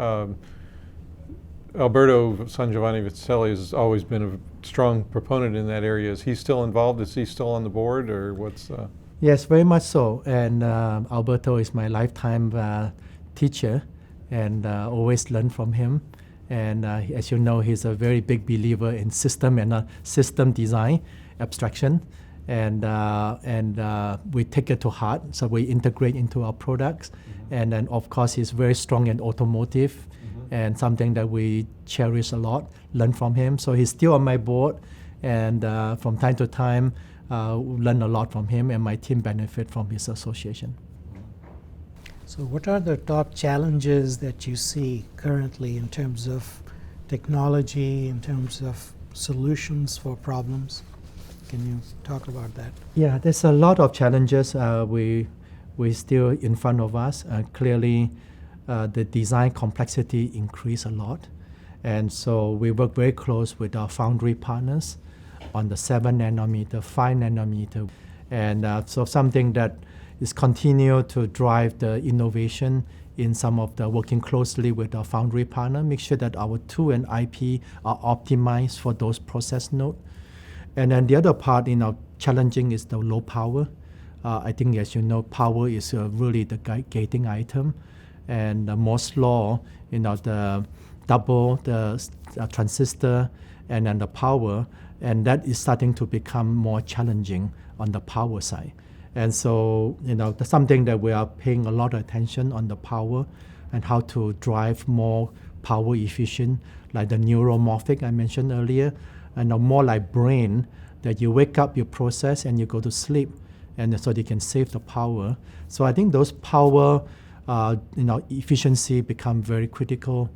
Alberto Sangiovanni Vitelli has always been a strong proponent in that area. Is he still involved? Is he still on the board, or what's? Yes, very much so. And Alberto is my lifetime teacher, and always learn from him. And as you know, he's a very big believer in system and system design, abstraction, and we take it to heart. So we integrate into our products. Mm-hmm. And then of course he's very strong in automotive. Mm-hmm. And something that we cherish a lot, learn from him. So he's still on my board, and from time to time learn a lot from him, and my team benefit from his association. So what are the top challenges that you see currently in terms of technology, in terms of solutions for problems? Can you talk about that? Yeah, there's a lot of challenges we still in front of us. Clearly, the design complexity increased a lot. And so we work very close with our foundry partners on the 7 nanometer, 5 nanometer. And so something that is continue to drive the innovation in some of the working closely with our foundry partner, make sure that our tool and IP are optimized for those process nodes. And then the other part, challenging is the low power. I think, as you know, power is really the gating item. And the Moore's law, the double the transistor and then the power, and that is starting to become more challenging on the power side. And so, that's something that we are paying a lot of attention on the power and how to drive more power efficient, like the neuromorphic I mentioned earlier, and more like brain, that you wake up, you process, and you go to sleep, and so you can save the power. So I think those power, efficiency become very critical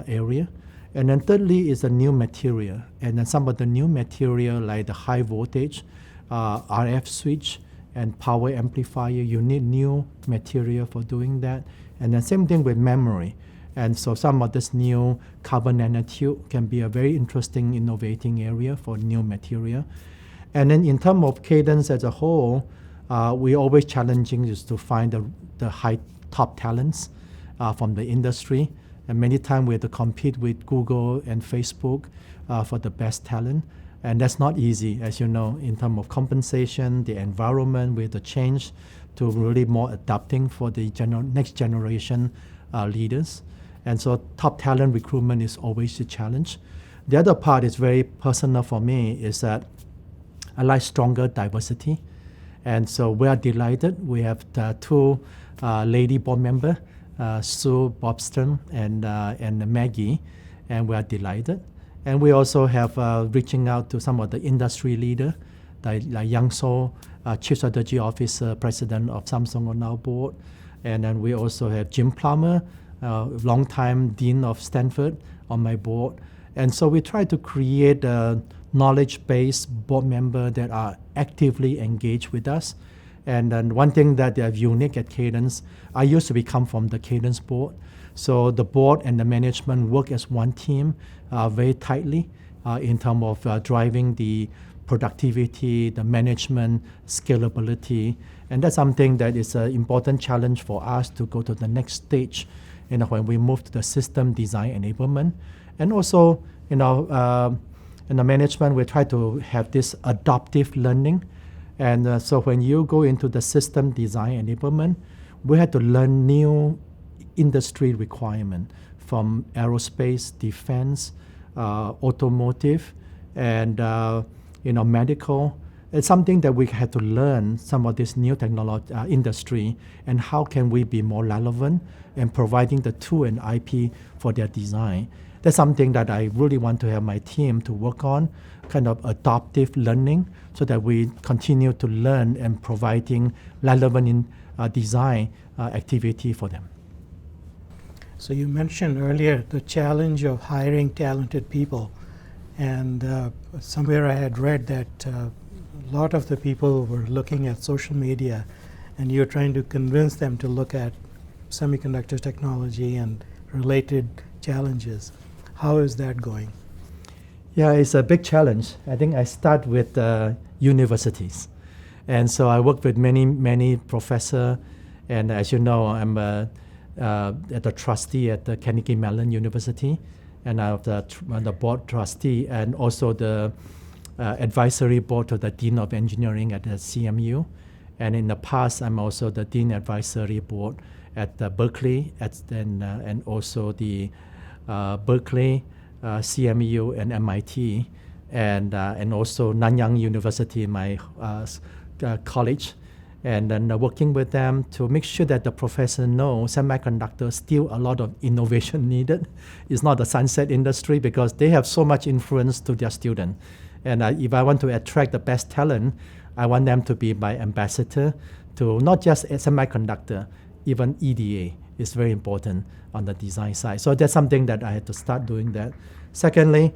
area. And then thirdly is the new material. And then some of the new material like the high voltage, RF switch, and power amplifier. You need new material for doing that. And then same thing with memory. And so some of this new carbon nanotube can be a very interesting innovating area for new material. And then in terms of Cadence as a whole, we always challenging is to find the high top talents from the industry. And many times we have to compete with Google and Facebook for the best talent. And that's not easy, as you know, in terms of compensation, the environment, we have to change to really more adapting for the next generation leaders. And so top talent recruitment is always a challenge. The other part is very personal for me is that I like stronger diversity. And so we are delighted. We have the two lady board members, Sue Bobston and Maggie, and we are delighted. And we also have reaching out to some of the industry leaders, like Yang So, Chief Strategy Officer, President of Samsung on our board. And then we also have Jim Plummer, longtime Dean of Stanford on my board. And so we try to create a knowledge-based board member that are actively engaged with us. And then one thing that is unique at Cadence, I used to come from the Cadence board. So the board and the management work as one team very tightly in terms of driving the productivity, the management, scalability. And that's something that is an important challenge for us to go to the next stage, when we move to the system design enablement. And also, in the management, we try to have this adaptive learning. And so when you go into the system design enablement, we had to learn new industry requirement from aerospace, defense, automotive, and medical. It's something that we had to learn some of this new technology industry and how can we be more relevant and providing the tool and IP for their design. That's something that I really want to have my team to work on, kind of adaptive learning, so that we continue to learn and providing relevant design activity for them. So you mentioned earlier the challenge of hiring talented people, and somewhere I had read that a lot of the people were looking at social media, and you're trying to convince them to look at semiconductor technology and related challenges. How is that going? Yeah, it's a big challenge. I think I start with universities. And so I work with many professors, and as you know, I'm the trustee at the Carnegie Mellon University, and I'm the board trustee and also the advisory board to the Dean of Engineering at the CMU. And in the past, I'm also the Dean Advisory Board at Berkeley and also the Berkeley, CMU, and MIT, and also Nanyang University, my college. And then working with them to make sure that the professors know semiconductors still a lot of innovation needed. It's not a sunset industry because they have so much influence to their students. And if I want to attract the best talent, I want them to be my ambassador to not just a semiconductor, even EDA is very important on the design side. So that's something that I had to start doing that. Secondly,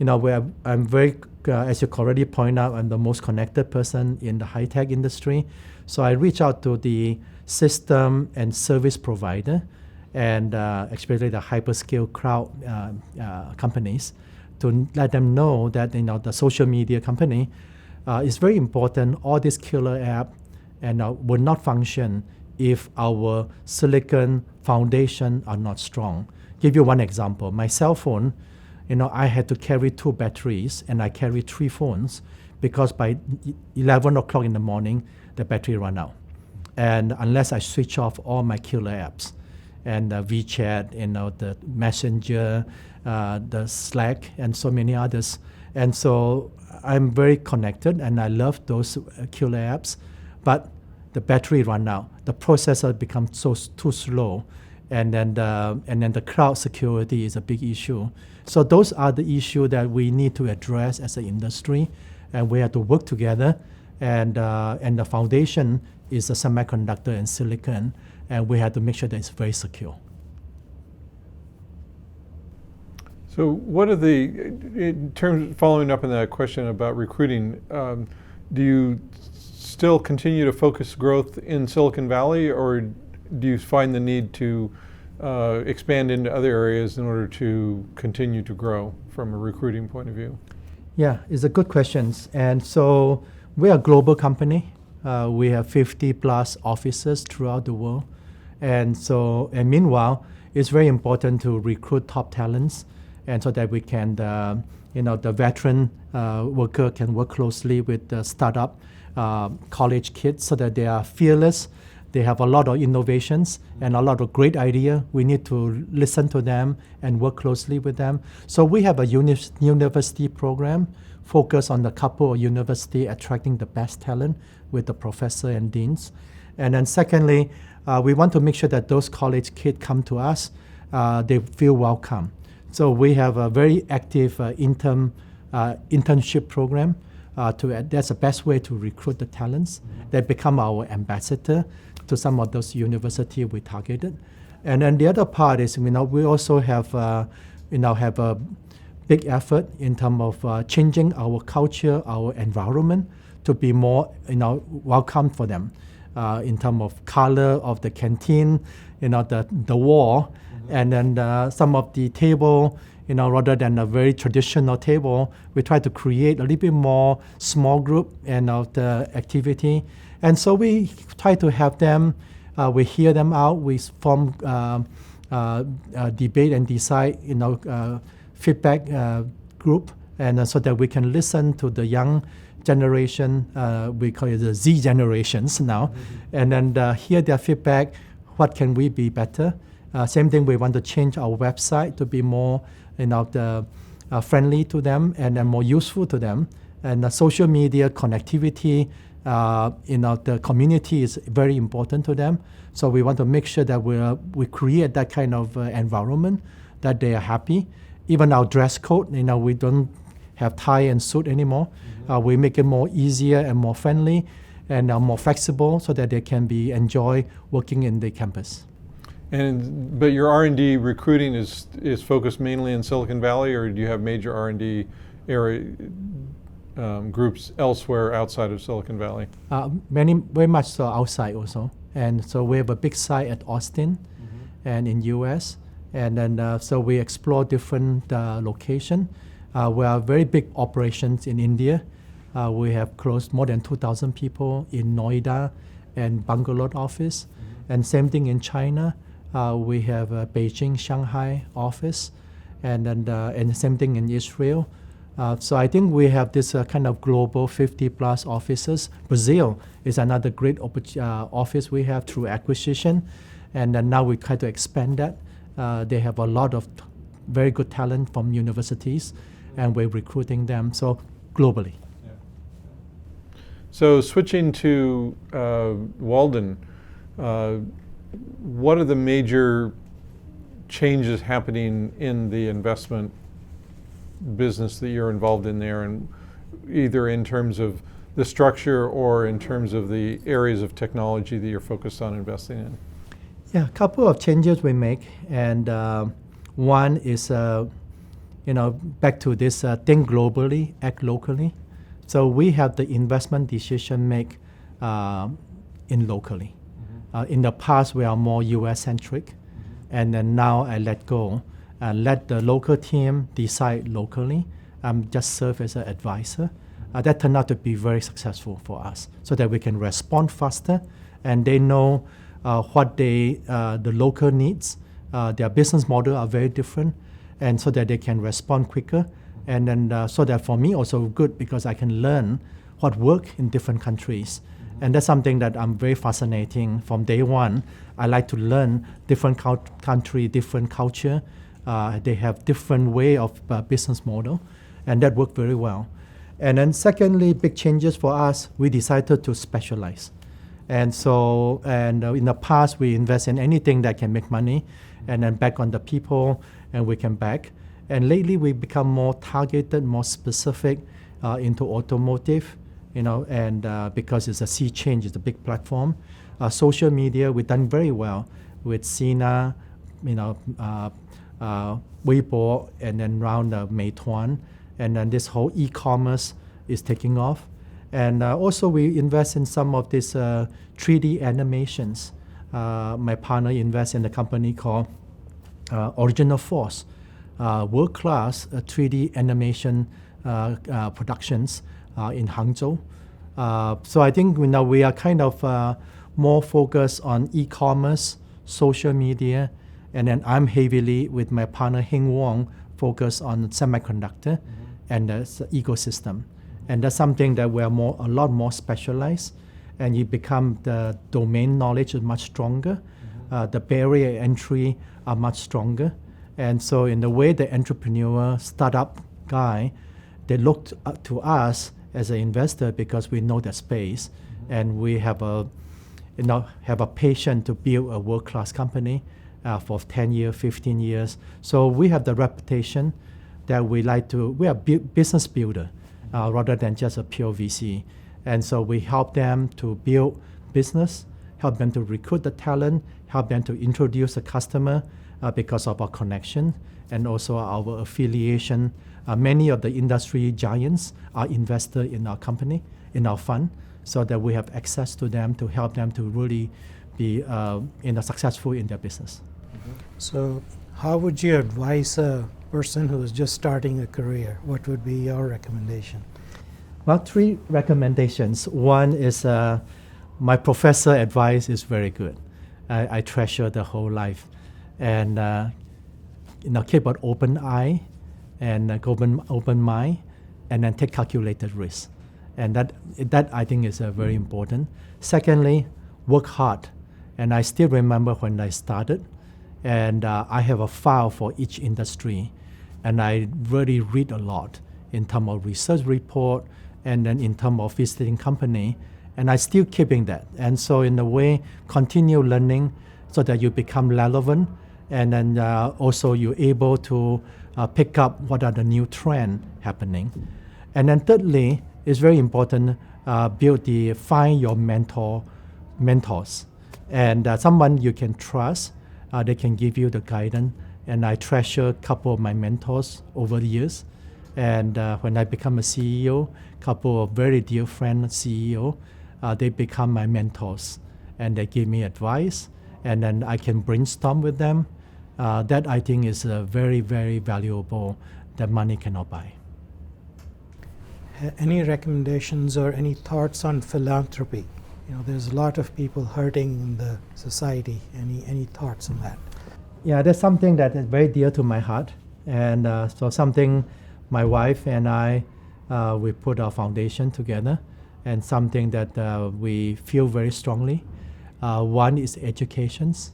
I'm very, as you already point out, I'm the most connected person in the high-tech industry. So I reach out to the system and service provider, and especially the hyperscale cloud companies, to let them know that the social media company is very important. All these killer app will not function if our silicon foundation are not strong. Give you one example. My cell phone, I had to carry 2 batteries, and I carry 3 phones because by 11 o'clock in the morning, the battery run out. And unless I switch off all my killer apps, and WeChat, the Messenger, the Slack, and so many others. And so I'm very connected, and I love those killer apps, but the battery run out. The processor becomes too slow, and then the cloud security is a big issue. So those are the issues that we need to address as an industry, and we have to work together. And the foundation is a semiconductor and silicon, and we have to make sure that it's very secure. So what are in terms, following up on that question about recruiting, do you still continue to focus growth in Silicon Valley, or do you find the need to expand into other areas in order to continue to grow from a recruiting point of view? Yeah, it's a good question. And so we're a global company. We have 50 plus offices throughout the world. And meanwhile, it's very important to recruit top talents, and so that we can, the veteran worker can work closely with the startup college kids so that they are fearless. They have a lot of innovations and a lot of great ideas. We need to listen to them and work closely with them. So we have a university program focused on the Kapoor University, attracting the best talent with the professor and deans. And then secondly, we want to make sure that those college kids come to us, they feel welcome. So we have a very active internship program. That's the best way to recruit the talents. They become our ambassador to some of those universities we targeted. And then the other part is, we also have, have a big effort in terms of changing our culture, our environment to be more, welcome for them. In terms of color of the canteen, the wall, and then some of the table, rather than a very traditional table, we try to create a little bit more small group and the activity. And so we try to have them, we hear them out, we form debate and decide, feedback group, and so that we can listen to the young generation, we call it the Z generations now, and then hear their feedback, what can we be better. Same thing, we want to change our website to be more friendly to them and then more useful to them. And the social media connectivity, the community is very important to them. So we want to make sure that we create that kind of environment that they are happy. Even our dress code, we don't have tie and suit anymore. We make it more easier and more friendly and more flexible so that they can enjoy working in the campus. But your R&D recruiting is focused mainly in Silicon Valley, or do you have major R&D area groups elsewhere outside of Silicon Valley? Very much so outside also. And so we have a big site at Austin and in US. And then so we explore different locations. We have very big operations in India. We have more than 2,000 people in Noida and Bangalore office. And same thing in China. We have a Beijing, Shanghai office, and then and the same thing in Israel. So I think we have this kind of global 50 plus offices. Brazil is another great office we have through acquisition, and then now we try to expand that. They have a lot of very good talent from universities, and we're recruiting them, so globally. Yeah. So switching to Walden, what are the major changes happening in the investment business that you're involved in there, and either in terms of the structure or in terms of the areas of technology that you're focused on investing in? Yeah, a couple of changes we make, and one is, back to this think globally, act locally. So we have the investment decision make in locally. In the past, we are more US-centric, and then now I let go and let the local team decide locally. Just serve as an advisor. That turned out to be very successful for us, so that we can respond faster, and they know what the local needs. Their business model are very different, and so that they can respond quicker. And then so that for me also good, because I can learn what work in different countries. And that's something that I'm very fascinating from day one. I like to learn different country, different culture. They have different way of business model, and that worked very well. And then secondly, big changes for us, we decided to specialize. And so, in the past, we invest in anything that can make money, and then back on the people, and we can back. And lately, we become more targeted, more specific into automotive, and because it's a sea change, it's a big platform. Social media, we've done very well with Sina, Weibo, and then around Meituan, and then this whole e-commerce is taking off. And also we invest in some of these 3D animations. My partner invests in a company called Original Force, world-class 3D animation productions in Hangzhou. So I think we are kind of more focused on e-commerce, social media, and then I'm heavily with my partner Heng Wong focused on semiconductor and the ecosystem. And that's something that we're a lot more specialized, and you become the domain knowledge is much stronger. The barrier entry are much stronger. And so in the way the entrepreneur startup guy, they look to us as an investor because we know the space, and we have a patience to build a world-class company for 10 years, 15 years. So we have the reputation that we are business builder rather than just a pure VC. And so we help them to build business, help them to recruit the talent, help them to introduce a customer because of our connection and also our affiliation. Many of the industry giants are invested in our company, in our fund, so that we have access to them to help them to really be successful in their business. So how would you advise a person who is just starting a career? What would be your recommendation? Well, 3 recommendations. One is my professor advice is very good. I treasure the whole life. And keep an open eye and open mind, and then take calculated risk. And that I think is very important. Secondly, work hard. And I still remember when I started, and I have a file for each industry, and I really read a lot in terms of research report, and then in terms of visiting company, and I still keeping that. And so in a way, continue learning so that you become relevant, and then also you're able to pick up what are the new trends happening. And then thirdly, it's very important, find your mentors, and someone you can trust. They can give you the guidance, and I treasure a couple of my mentors over the years. And when I become a CEO, a couple of very dear friends, CEO, they become my mentors, and they give me advice, and then I can brainstorm with them. That I think is very, very valuable that money cannot buy. Any recommendations or any thoughts on philanthropy? There's a lot of people hurting in the society. Any thoughts on that? Yeah, that's something that is very dear to my heart, and so something my wife and I we put our foundation together, and something that we feel very strongly. One is educations,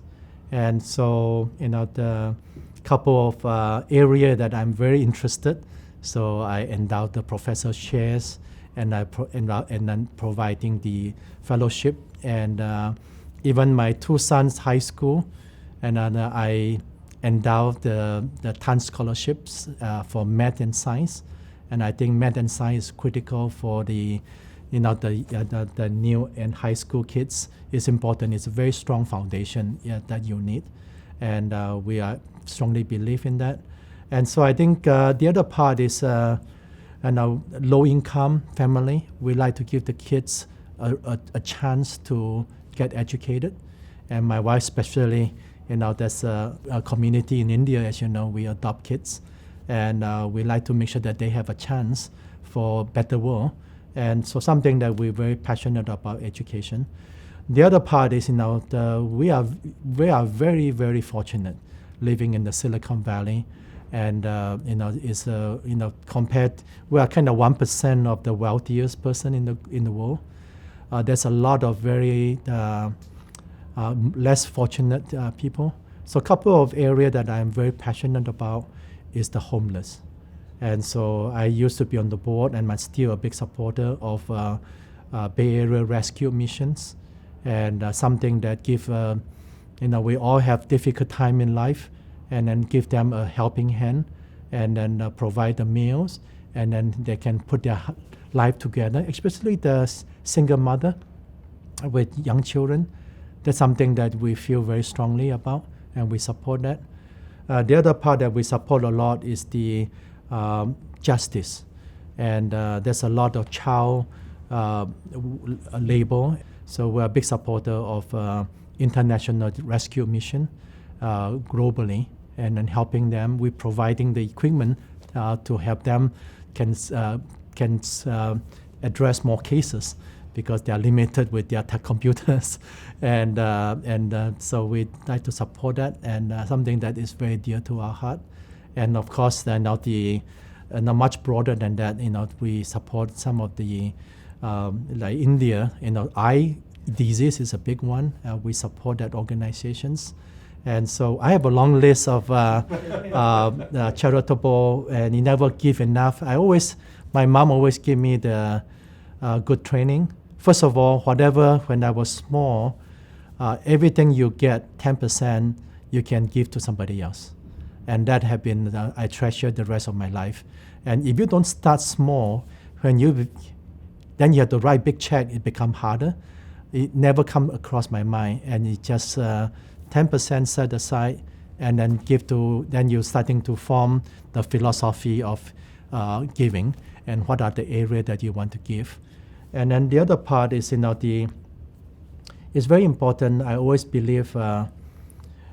and so the couple of area that I'm very interested. So I endow the professor chairs, and then providing the fellowship, and even my 2 sons high school, and I endow the ton scholarships for math and science, and I think math and science is critical for the new and high school kids. Is important. It's a very strong foundation that you need, and we strongly believe in that. And so I think the other part is low-income family. We like to give the kids a chance to get educated. And my wife especially, there's a community in India, as you know, we adopt kids. And we like to make sure that they have a chance for a better world. And so something that we're very passionate about education. The other part is, we are very, very fortunate living in the Silicon Valley. And compared, we are kind of 1% of the wealthiest person in the world. There's a lot of very less fortunate people. So a couple of areas that I'm very passionate about is the homeless. And so I used to be on the board, and I'm still a big supporter of Bay Area rescue missions, and something that give, we all have difficult time in life, and then give them a helping hand, and then provide the meals, and then they can put their life together, especially the single mother with young children. That's something that we feel very strongly about, and we support that. The other part that we support a lot is the justice, and there's a lot of child label. So we're a big supporter of international rescue mission globally, and then helping them with providing the equipment to help them can address more cases because they are limited with their tech computers, and so we try to support that, and something that is very dear to our heart. And of course, then much broader than that, we support some of the like India, eye disease is a big one. We support that organizations. And so I have a long list of charitable, and you never give enough. My mom always give me the good training. First of all, when I was small, everything you get, 10%, you can give to somebody else. And that have been, I treasure the rest of my life. And if you don't start small, then you have to write big check, it becomes harder. It never come across my mind, and it just 10% set aside, and then then you're starting to form the philosophy of giving, and what are the areas that you want to give. And then the other part is, it's very important. I always believe a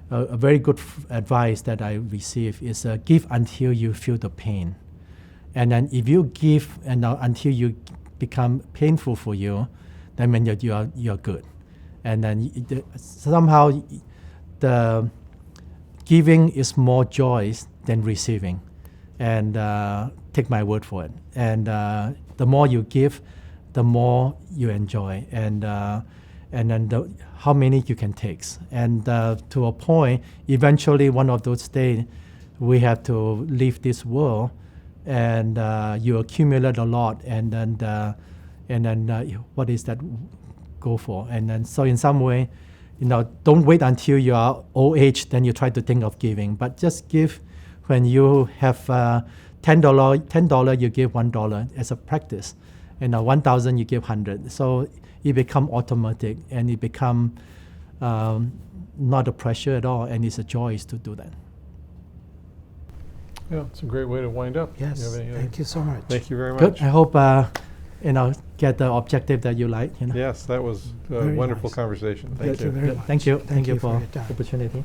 very good advice that I receive is give until you feel the pain. And then if you give until you become painful for you, then when you're good. And then somehow the giving is more joy than receiving. And take my word for it. And the more you give, the more you enjoy. And then how many you can take. And to a point, eventually one of those days, we have to leave this world, and you accumulate a lot, and then what is that go for? And then so in some way, don't wait until you are old age, then you try to think of giving, but just give when you have $10, you give $1 as a practice, and 1,000 you give 100. So it become automatic, and it become not a pressure at all, and it's a joy to do that. Yeah, it's a great way to wind up. Yes, thank you so much. Thank you very much. Good. I hope get the objective that you like. Yes, that was a Very wonderful nice. conversation. Thank Thank you you. very much. Thank you. Thank Thank you you for for your time. the opportunity.